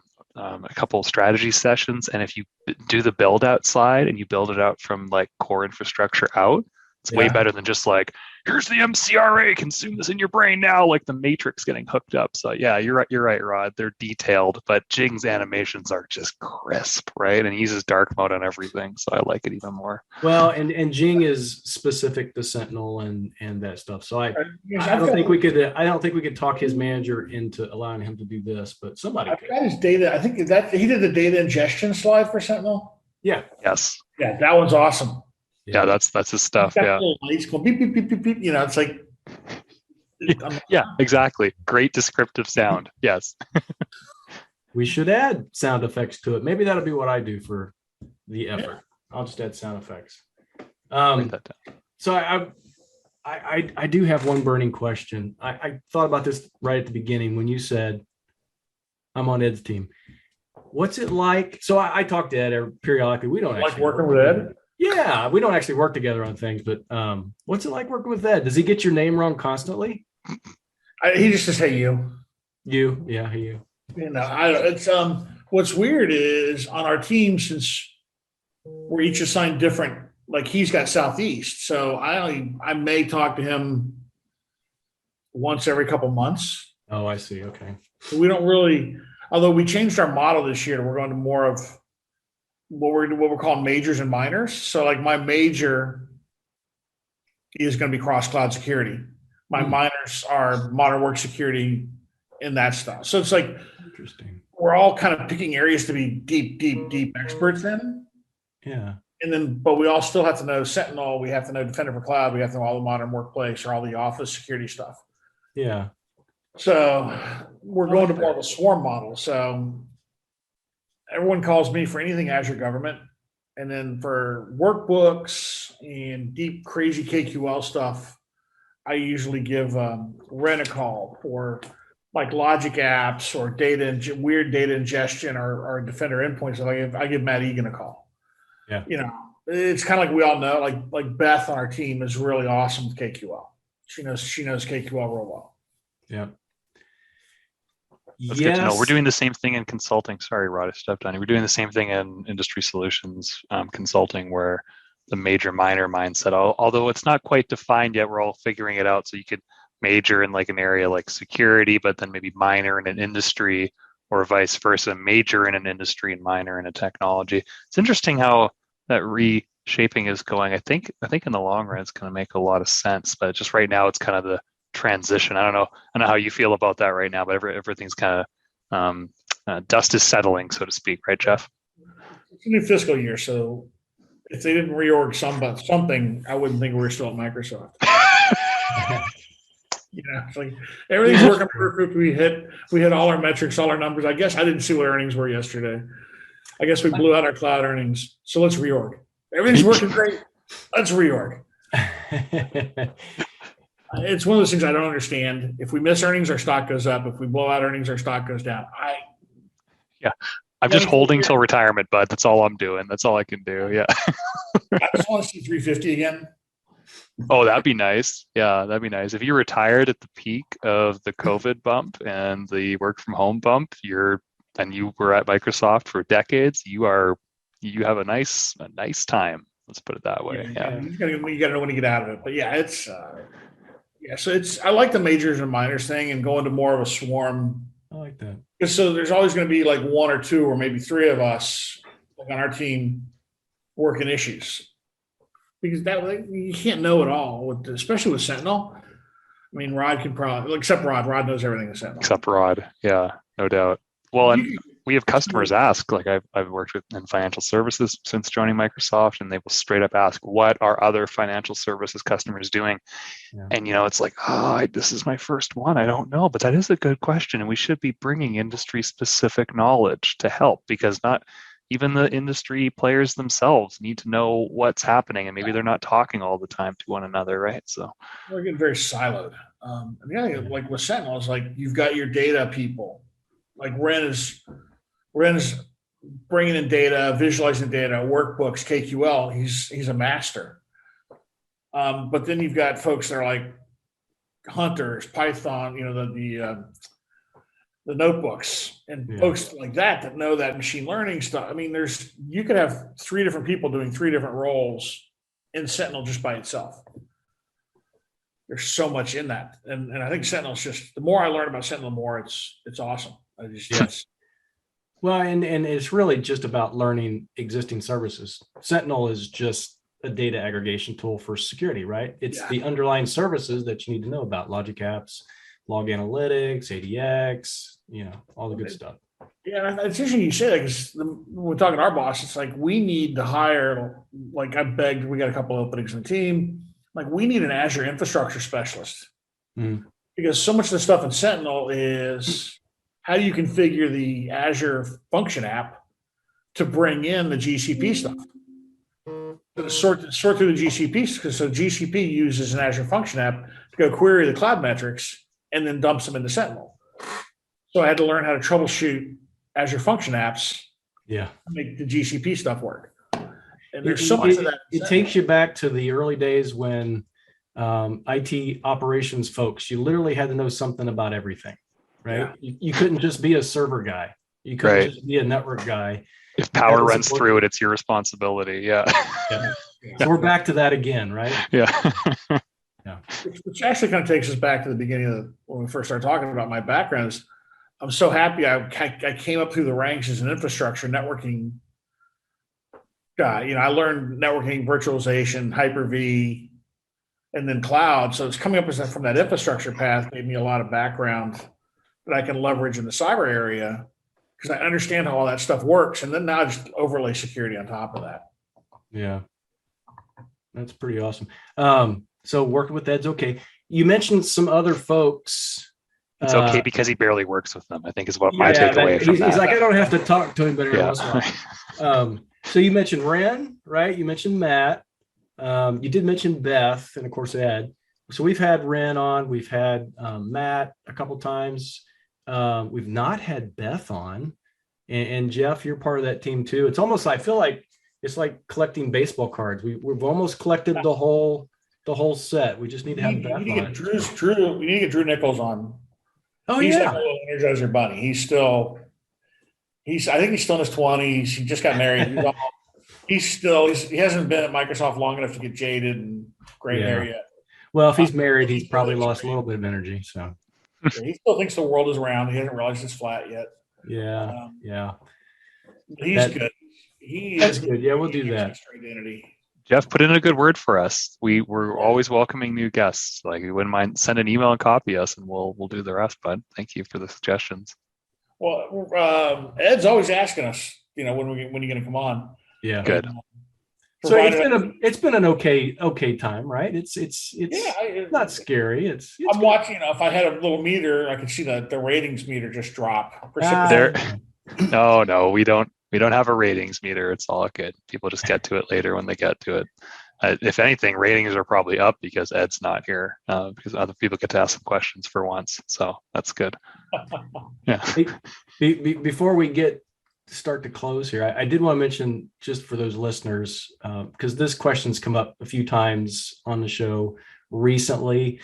Speaker 4: couple of strategy sessions, and if you do the build out slide and you build it out from like core infrastructure out, it's way better than just like, here's the MCRA, consume this in your brain now, like the Matrix getting hooked up. So yeah, you're right, Rod. They're detailed, but Jing's animations are just crisp, right? And he uses dark mode on everything, so I like it even more.
Speaker 6: Well, and Jing is specific to Sentinel and that stuff. So I don't think we could talk his manager into allowing him to do this, but somebody could.
Speaker 5: Got his data. I think that he did the data ingestion slide for Sentinel.
Speaker 6: Yeah.
Speaker 4: Yes.
Speaker 5: Yeah, that one's awesome.
Speaker 4: Yeah, that's his stuff. Yeah.
Speaker 5: Lights going beep, beep, beep, beep, beep. You know, it's like.
Speaker 4: Yeah, exactly. Great descriptive sound. Yes.
Speaker 6: We should add sound effects to it. Maybe that'll be what I do for the effort. I'll just add sound effects. So I do have one burning question. I thought about this right at the beginning when you said I'm on Ed's team. What's it like? So I talk to Ed periodically. We don't
Speaker 5: like working with Ed.
Speaker 6: Yeah, we don't actually work together on things, but what's it like working with Ed? Does he get your name wrong constantly?
Speaker 5: He just says, "Hey, you."
Speaker 6: You, yeah, hey, you.
Speaker 5: You know, it's what's weird is on our team, since we're each assigned different. Like he's got Southeast, so I may talk to him once every couple months.
Speaker 6: Oh, I see. Okay.
Speaker 5: So we don't really, although we changed our model this year, we're going to more of what we're calling majors and minors. So like my major is going to be cross cloud security. My minors are modern work security and that stuff. So it's like
Speaker 6: Interesting.
Speaker 5: we're all kind of picking areas to be deep experts in.
Speaker 6: Yeah.
Speaker 5: And then, but we all still have to know Sentinel. We have to know Defender for Cloud. We have to know all the modern workplace or all the office security stuff.
Speaker 6: Yeah.
Speaker 5: So we're going to more of a swarm model. So everyone calls me for anything Azure government. And then for workbooks and deep, crazy KQL stuff, I usually give Ren a call for like logic apps or weird data ingestion or Defender endpoints. So I give Matt Egan a call.
Speaker 6: Yeah.
Speaker 5: You know, it's kind of like we all know, like Beth on our team is really awesome with KQL. She knows KQL real well.
Speaker 6: Yeah.
Speaker 4: That's good to know. We're doing the same thing in consulting. Sorry, Rod, I stepped on you. We're doing the same thing in industry solutions consulting, where the major minor mindset, although it's not quite defined yet, we're all figuring it out. So you could major in like an area like security, but then maybe minor in an industry, or vice versa, major in an industry and minor in a technology. It's interesting how that reshaping is going. I think in the long run it's going to make a lot of sense, but just right now it's kind of the transition. I don't know how you feel about that right now, but everything's kind of dust is settling, so to speak, right, Jeff?
Speaker 5: It's a new fiscal year, so if they didn't reorg something, I wouldn't think we're still at Microsoft. You know, it's like everything's working perfect. We hit all our metrics, all our numbers. I guess I didn't see what earnings were yesterday. I guess we blew out our cloud earnings. So let's reorg. Everything's working great. Let's reorg. It's one of those things I don't understand. If we miss earnings, our stock goes up. If we blow out earnings, our stock goes down.
Speaker 4: I'm just holding till retirement, bud. That's all I'm doing. That's all I can do. Yeah.
Speaker 5: I just want to see 350 again.
Speaker 4: Oh, that'd be nice. Yeah, that'd be nice. If you retired at the peak of the COVID bump and the work from home bump, and you were at Microsoft for decades, you have a nice time. Let's put it that way. Yeah.
Speaker 5: You gotta know when to get out of it. But yeah, it's so I like the majors and minors thing and going to more of a swarm.
Speaker 6: I like that.
Speaker 5: So there's always going to be like one or two or maybe three of us like on our team working issues. Because you can't know it all, especially with Sentinel. I mean, Rod can probably, except Rod. Rod knows everything in Sentinel.
Speaker 4: Except Rod, yeah, no doubt. Well, and we have customers ask, like I've worked in financial services since joining Microsoft, and they will straight up ask, what are other financial services customers doing? Yeah. And, it's like, this is my first one. I don't know, but that is a good question. And we should be bringing industry specific knowledge to help, because not even the industry players themselves need to know what's happening, and maybe they're not talking all the time to one another, right? So
Speaker 5: we're getting very siloed. And the other thing, like with Sentinel, is like you've got your data people. Like Ren is bringing in data, visualizing data, workbooks, KQL. He's a master. But then you've got folks that are like hunters, Python, the notebooks and folks like that know that machine learning stuff. I mean, you could have three different people doing three different roles in Sentinel just by itself. There's so much in that. And I think Sentinel's just, the more I learn about Sentinel, the more it's awesome.
Speaker 6: Well, and it's really just about learning existing services. Sentinel is just a data aggregation tool for security, right? It's the underlying services that you need to know about: logic apps, log analytics, ADX, all the good stuff.
Speaker 5: Yeah, it's interesting you say that, because when we're talking to our boss, it's like we need to hire, like I begged, we got a couple of openings in the team, like we need an Azure infrastructure specialist. Because so much of the stuff in Sentinel is how do you configure the Azure function app to bring in the GCP stuff. Sort through the GCP, because so GCP uses an Azure function app to go query the cloud metrics and then dumps them into Sentinel. So I had to learn how to troubleshoot Azure function apps to make the GCP stuff work. And there's so much of that.
Speaker 6: It takes you back to the early days when IT operations folks, you literally had to know something about everything, right? Yeah. You couldn't just be a server guy. You couldn't just be a network guy.
Speaker 4: If power runs through it, it's your responsibility. Yeah.
Speaker 6: So we're back to that again, right?
Speaker 4: Yeah.
Speaker 5: Which actually kind of takes us back to the beginning of when we first started talking about my background. Is I'm so happy I came up through the ranks as an infrastructure networking guy. I learned networking, virtualization, Hyper-V, and then cloud. So it's coming up from that infrastructure path gave me a lot of background that I can leverage in the cyber area because I understand how all that stuff works. And then now just overlay security on top of that.
Speaker 6: Yeah. That's pretty awesome. So working with Ed's okay. You mentioned some other folks.
Speaker 4: It's okay because he barely works with them, I think is what my takeaway from that.
Speaker 6: He's like, I don't have to talk to him, but every once in a while. So you mentioned Ren, right? You mentioned Matt. You did mention Beth, and of course Ed. So we've had Ren on. We've had Matt a couple times. We've not had Beth on. And Jeff, you're part of that team too. It's almost, I feel like it's like collecting baseball cards. We've almost collected the whole set. We just need to have Beth on.
Speaker 5: We need to get Drew Nichols on.
Speaker 6: Oh,
Speaker 5: he's
Speaker 6: yeah.
Speaker 5: like a little Energizer bunny. I think he's still in his 20s. He just got married. He hasn't been at Microsoft long enough to get jaded and gray hair yet.
Speaker 6: Well, if he's married, he's probably lost a little bit of energy. So
Speaker 5: he still thinks the world is round. He hasn't realized it's flat yet.
Speaker 6: Yeah.
Speaker 5: He's good.
Speaker 6: That's good. Yeah, we'll do that.
Speaker 5: Identity.
Speaker 4: Jeff, put in a good word for us. We're always welcoming new guests. Like, you wouldn't mind send an email and copy us, and we'll do the rest. Bud, thank you for the suggestions.
Speaker 5: Well, Ed's always asking us, when are you going to come on?
Speaker 6: Yeah,
Speaker 4: good.
Speaker 6: So it's been an okay time, right? It's not scary.
Speaker 5: I'm watching. If I had a little meter, I could see the ratings meter just drop.
Speaker 4: No, we don't. We don't have a ratings meter. It's all good. People just get to it later when they get to it. If anything, ratings are probably up because Ed's not here, because other people get to ask some questions for once. So that's good. Yeah.
Speaker 6: Before we start to close here, I did want to mention, just for those listeners, because this question's come up a few times on the show recently.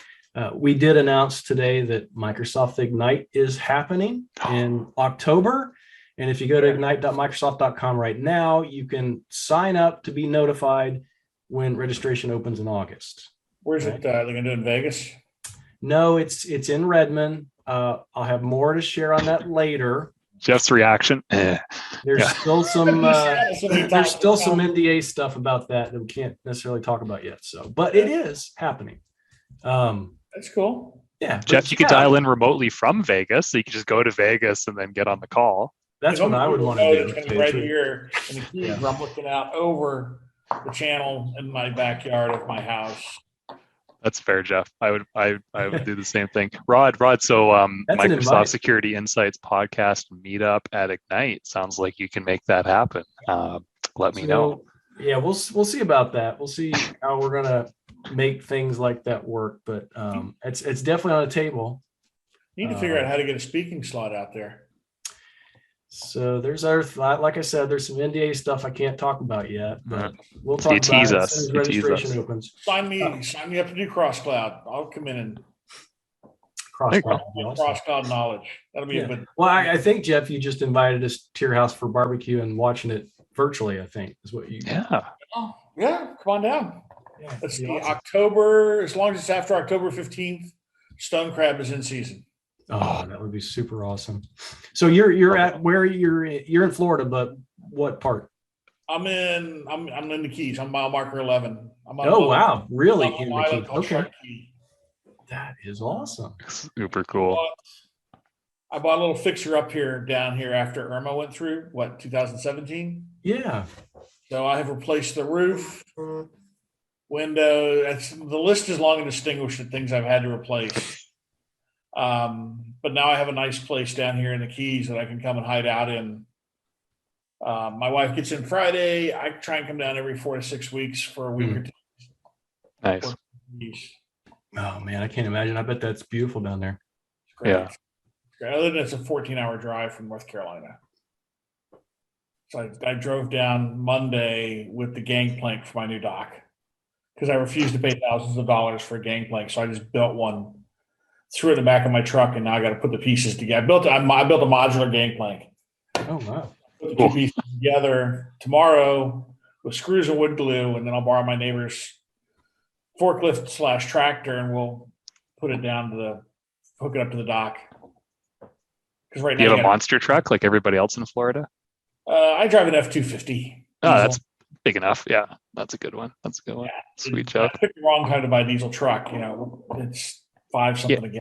Speaker 6: We did announce today that Microsoft Ignite is happening in October. And if you go to ignite.microsoft.com right now, you can sign up to be notified when registration opens in August.
Speaker 5: Where's it? They're going to do it in Vegas?
Speaker 6: No, it's in Redmond. I'll have more to share on that later.
Speaker 4: Jeff's reaction.
Speaker 6: There's still some NDA stuff about that we can't necessarily talk about yet. But it is happening.
Speaker 5: That's cool.
Speaker 6: Yeah,
Speaker 4: Jeff, you could dial in remotely from Vegas, so you could just go to Vegas and then get on the call.
Speaker 6: That's what I would want to do.
Speaker 5: It's going to be right here in the keys. I'm looking out over the channel in my backyard of my house.
Speaker 4: That's fair, Jeff. I would do the same thing. Rod. So Microsoft Security Insights podcast meetup at Ignite. Sounds like you can make that happen. Let me know.
Speaker 6: Yeah, we'll see about that. We'll see how we're gonna make things like that work. But it's definitely on the table.
Speaker 5: You need to figure out how to get a speaking slot out there.
Speaker 6: So like I said, there's some NDA stuff I can't talk about yet, but we'll talk about it as soon as registration opens.
Speaker 5: Sign me up to do CrossCloud. I'll come in and
Speaker 6: CrossCloud
Speaker 5: knowledge. That'll be a good.
Speaker 6: Well, I think, Jeff, you just invited us to your house for barbecue and watching it virtually, I think is what you.
Speaker 4: Yeah.
Speaker 5: Oh, yeah. Come on down.
Speaker 6: Yeah,
Speaker 5: let's see.
Speaker 6: awesome.
Speaker 5: October, as long as it's after October 15th, Stone Crab is in season.
Speaker 6: Oh, that would be super awesome. So you're at where you're in Florida, but what part?
Speaker 5: I'm in the Keys. I'm mile marker 11.
Speaker 6: Wow, really?
Speaker 5: In the Keys.
Speaker 6: Okay. That is awesome.
Speaker 4: Super cool.
Speaker 5: I bought a little fixer up down here after Irma went through, 2017?
Speaker 6: Yeah.
Speaker 5: So I have replaced the roof, window. The list is long and distinguished of things I've had to replace. But now I have a nice place down here in the Keys that I can come and hide out in. My wife gets in Friday. I try and come down every 4 to 6 weeks for a week or two.
Speaker 4: Nice.
Speaker 6: Oh man, I can't imagine. I bet that's beautiful down there.
Speaker 5: It's great.
Speaker 4: Yeah.
Speaker 5: Other than it's a 14-hour drive from North Carolina. So I drove down Monday with the gangplank for my new dock because I refused to pay thousands of dollars for a gangplank. So I just built one, threw it in the back of my truck, and now I got to put the pieces together. I built a modular gangplank.
Speaker 6: Oh wow!
Speaker 5: Put the two pieces together tomorrow with screws and wood glue, and then I'll borrow my neighbor's forklift / tractor, and we'll put it down to hook it up to the dock. Because right
Speaker 4: Do you
Speaker 5: now
Speaker 4: have a monster truck like everybody else in Florida?
Speaker 5: I drive an F-250.
Speaker 4: Oh, that's big enough. Yeah, that's a good one. That's a good one.
Speaker 5: Yeah,
Speaker 4: Sweet job.
Speaker 5: I picked the wrong time to buy a diesel truck. It's $5 something a gallon.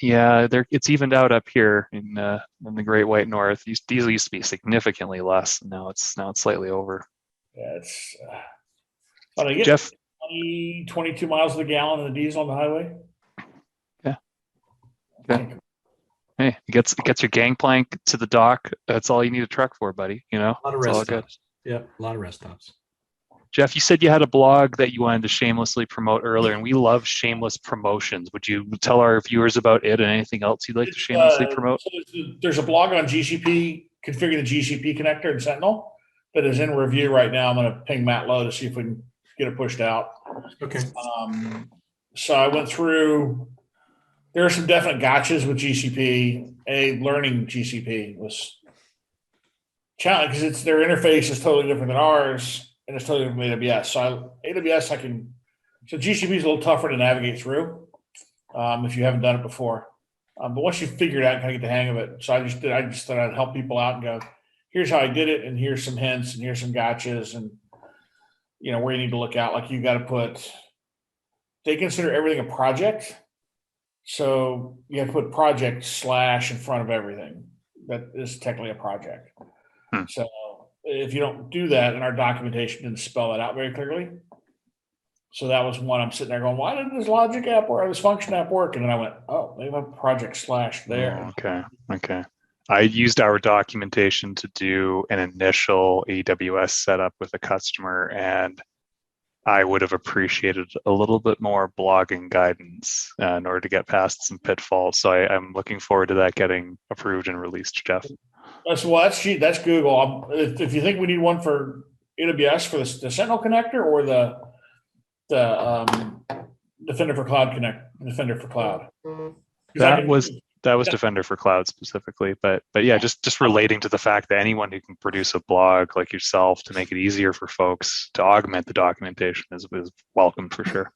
Speaker 4: Yeah, it's evened out up here in the Great White North. Diesel used to be significantly less. Now it's slightly over.
Speaker 5: Yeah, it's. But I get
Speaker 4: Jeff,
Speaker 5: 22 miles to the gallon in the diesel on the highway.
Speaker 4: Yeah. Okay. Hey, it gets your gangplank to the dock. That's all you need a truck for, buddy.
Speaker 6: A lot of
Speaker 4: it's
Speaker 6: rest
Speaker 4: all
Speaker 6: stops. Yep, a lot of rest stops.
Speaker 4: Jeff, you said you had a blog that you wanted to shamelessly promote earlier, and we love shameless promotions. Would you tell our viewers about it and anything else you'd like to shamelessly promote?
Speaker 5: So there's a blog on GCP, configure the GCP connector in Sentinel, that is in review right now. I'm going to ping Matt Lowe to see if we can get it pushed out.
Speaker 6: Okay.
Speaker 5: So I went through. There are some definite gotchas with GCP. Learning GCP was challenging because their interface is totally different than ours. And it's totally different from AWS. So GCP is a little tougher to navigate through if you haven't done it before. But once you figure it out, kind of get the hang of it. So I just thought I'd help people out and go, here's how I did it, and here's some hints, and here's some gotchas, and where you need to look out. Like you got to they consider everything a project. So you have to put project / in front of everything. That is technically a project. So if you don't do that, and our documentation didn't spell that out very clearly. So that was one I'm sitting there going, why didn't this logic app or this function app work? And then I went, oh, they have a project / there.
Speaker 4: Oh, okay. I used our documentation to do an initial AWS setup with a customer, and I would have appreciated a little bit more blogging guidance in order to get past some pitfalls. So I'm looking forward to that getting approved and released, Jeff.
Speaker 5: That's Google. If you think we need one for AWS for the Sentinel connector or the Defender for Cloud Defender for Cloud.
Speaker 4: That was Defender for Cloud specifically, but yeah, just relating to the fact that anyone who can produce a blog like yourself to make it easier for folks to augment the documentation is welcome for sure.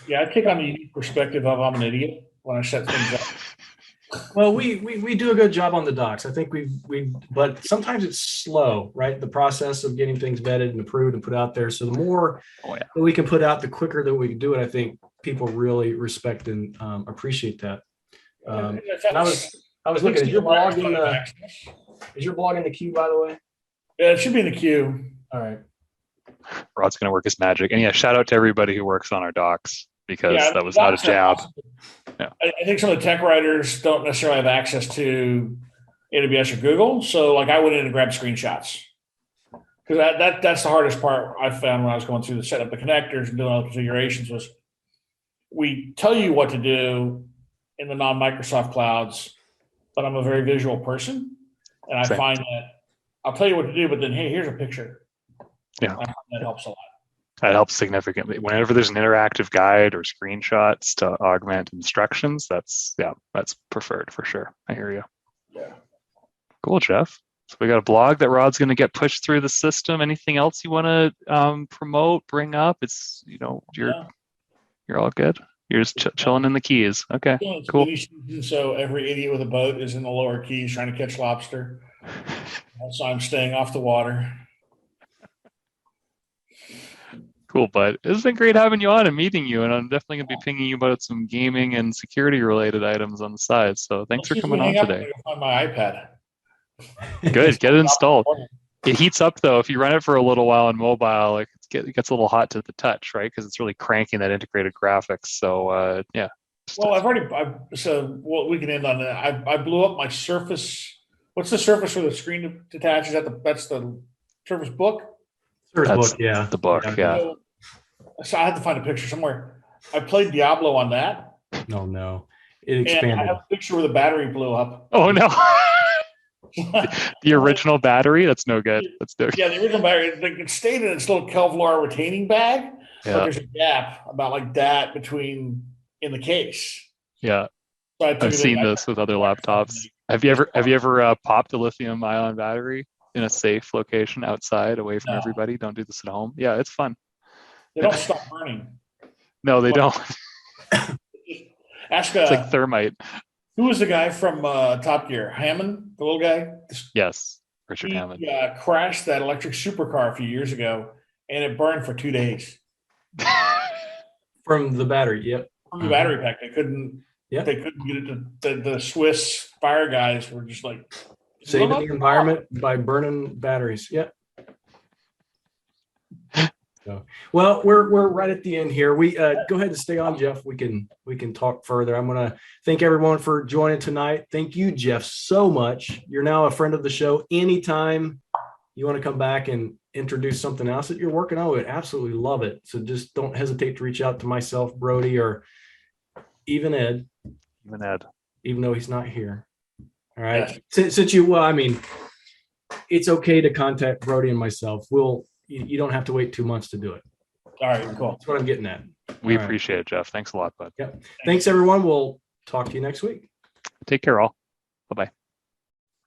Speaker 5: Yeah, I take on the unique perspective of I'm an idiot when I set things up.
Speaker 6: Well, we do a good job on the docs. I think but sometimes it's slow, right? The process of getting things vetted and approved and put out there. So the more that we can put out, the quicker that we can do it. I think people really respect and appreciate that. And I was looking. Is your blog in the queue, by the way?
Speaker 5: Yeah, it should be in the queue.
Speaker 6: All right.
Speaker 4: Rod's going to work his magic, and yeah, shout out to everybody who works on our docs because that was not a jab.
Speaker 5: Awesome. Yeah. I think some of the tech writers don't necessarily have access to AWS or Google. So like I went in and grabbed screenshots because that's the hardest part I found when I was going through the setup the connectors and doing all the configurations was we tell you what to do in the non-Microsoft clouds, but I'm a very visual person. And I find that I'll tell you what to do, but then, hey, here's a picture.
Speaker 4: Yeah.
Speaker 5: That helps a lot.
Speaker 4: That helps significantly. Whenever there's an interactive guide or screenshots to augment instructions, that's preferred for sure. I hear you.
Speaker 5: Yeah.
Speaker 4: Cool, Jeff. So we got a blog that Rod's going to get pushed through the system. Anything else you want to promote, bring up? It's you're all good. You're just chilling in the Keys. Okay, cool.
Speaker 5: So every idiot with a boat is in the lower Keys trying to catch lobster. So I'm staying off the water.
Speaker 4: Cool, bud. It's been great having you on and meeting you, and I'm definitely going to be pinging you about some gaming and security-related items on the side. So thanks for coming on today.
Speaker 5: On my iPad.
Speaker 4: Good, get it installed. It heats up though if you run it for a little while on mobile. Like it gets a little hot to the touch, right? Because it's really cranking that integrated graphics. So yeah.
Speaker 5: Well, we can end on that. I blew up my Surface. What's the Surface where the screen detaches? That's the Surface Book.
Speaker 6: Surface Book, yeah.
Speaker 4: The book, yeah.
Speaker 5: So I had to find a picture somewhere. I played Diablo on that.
Speaker 6: No, it expanded.
Speaker 5: And I have a picture where the battery blew up.
Speaker 4: Oh no. The original battery? That's no good.
Speaker 5: Yeah, the original battery. It stayed in its little Kevlar retaining bag, but there's a gap about like that in the case.
Speaker 4: Yeah,
Speaker 5: so
Speaker 4: I've seen this with other laptops. Have you ever popped a lithium-ion battery in a safe location outside, away from everybody? Don't do this at home. Yeah, it's fun.
Speaker 5: They don't stop burning.
Speaker 4: No, they don't.
Speaker 5: Ask
Speaker 4: It's like thermite.
Speaker 5: who was the guy from Top Gear? Hammond, the little guy.
Speaker 4: Yes, Richard
Speaker 5: He
Speaker 4: Hammond.
Speaker 5: crashed that electric supercar a few years ago, and it burned for 2 days.
Speaker 6: From the battery. Yep.
Speaker 5: From the battery pack, they couldn't.
Speaker 6: Yep.
Speaker 5: They couldn't get it. The Swiss fire guys were just like
Speaker 6: Saving the environment by burning batteries. Yep. So, well, we're right at the end here. We go ahead and stay on, Jeff. We can talk further. I'm going to thank everyone for joining tonight. Thank you, Jeff, so much. You're now a friend of the show. Anytime you want to come back and introduce something else that you're working on, we'd absolutely love it. So just don't hesitate to reach out to myself, Brody, or even Ed. Even though he's not here. All right. Yes. Since it's okay to contact Brody and myself. You don't have to wait 2 months to do it.
Speaker 5: All right, cool.
Speaker 6: That's what I'm getting at.
Speaker 4: We appreciate it, Jeff. Thanks a lot, bud.
Speaker 6: Yep. Thanks, everyone. We'll talk to you next week.
Speaker 4: Take care, all. Bye-bye.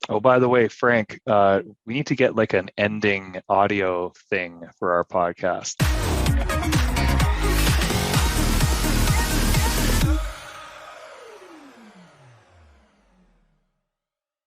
Speaker 4: Oh, by the way, Frank, we need to get like an ending audio thing for our podcast.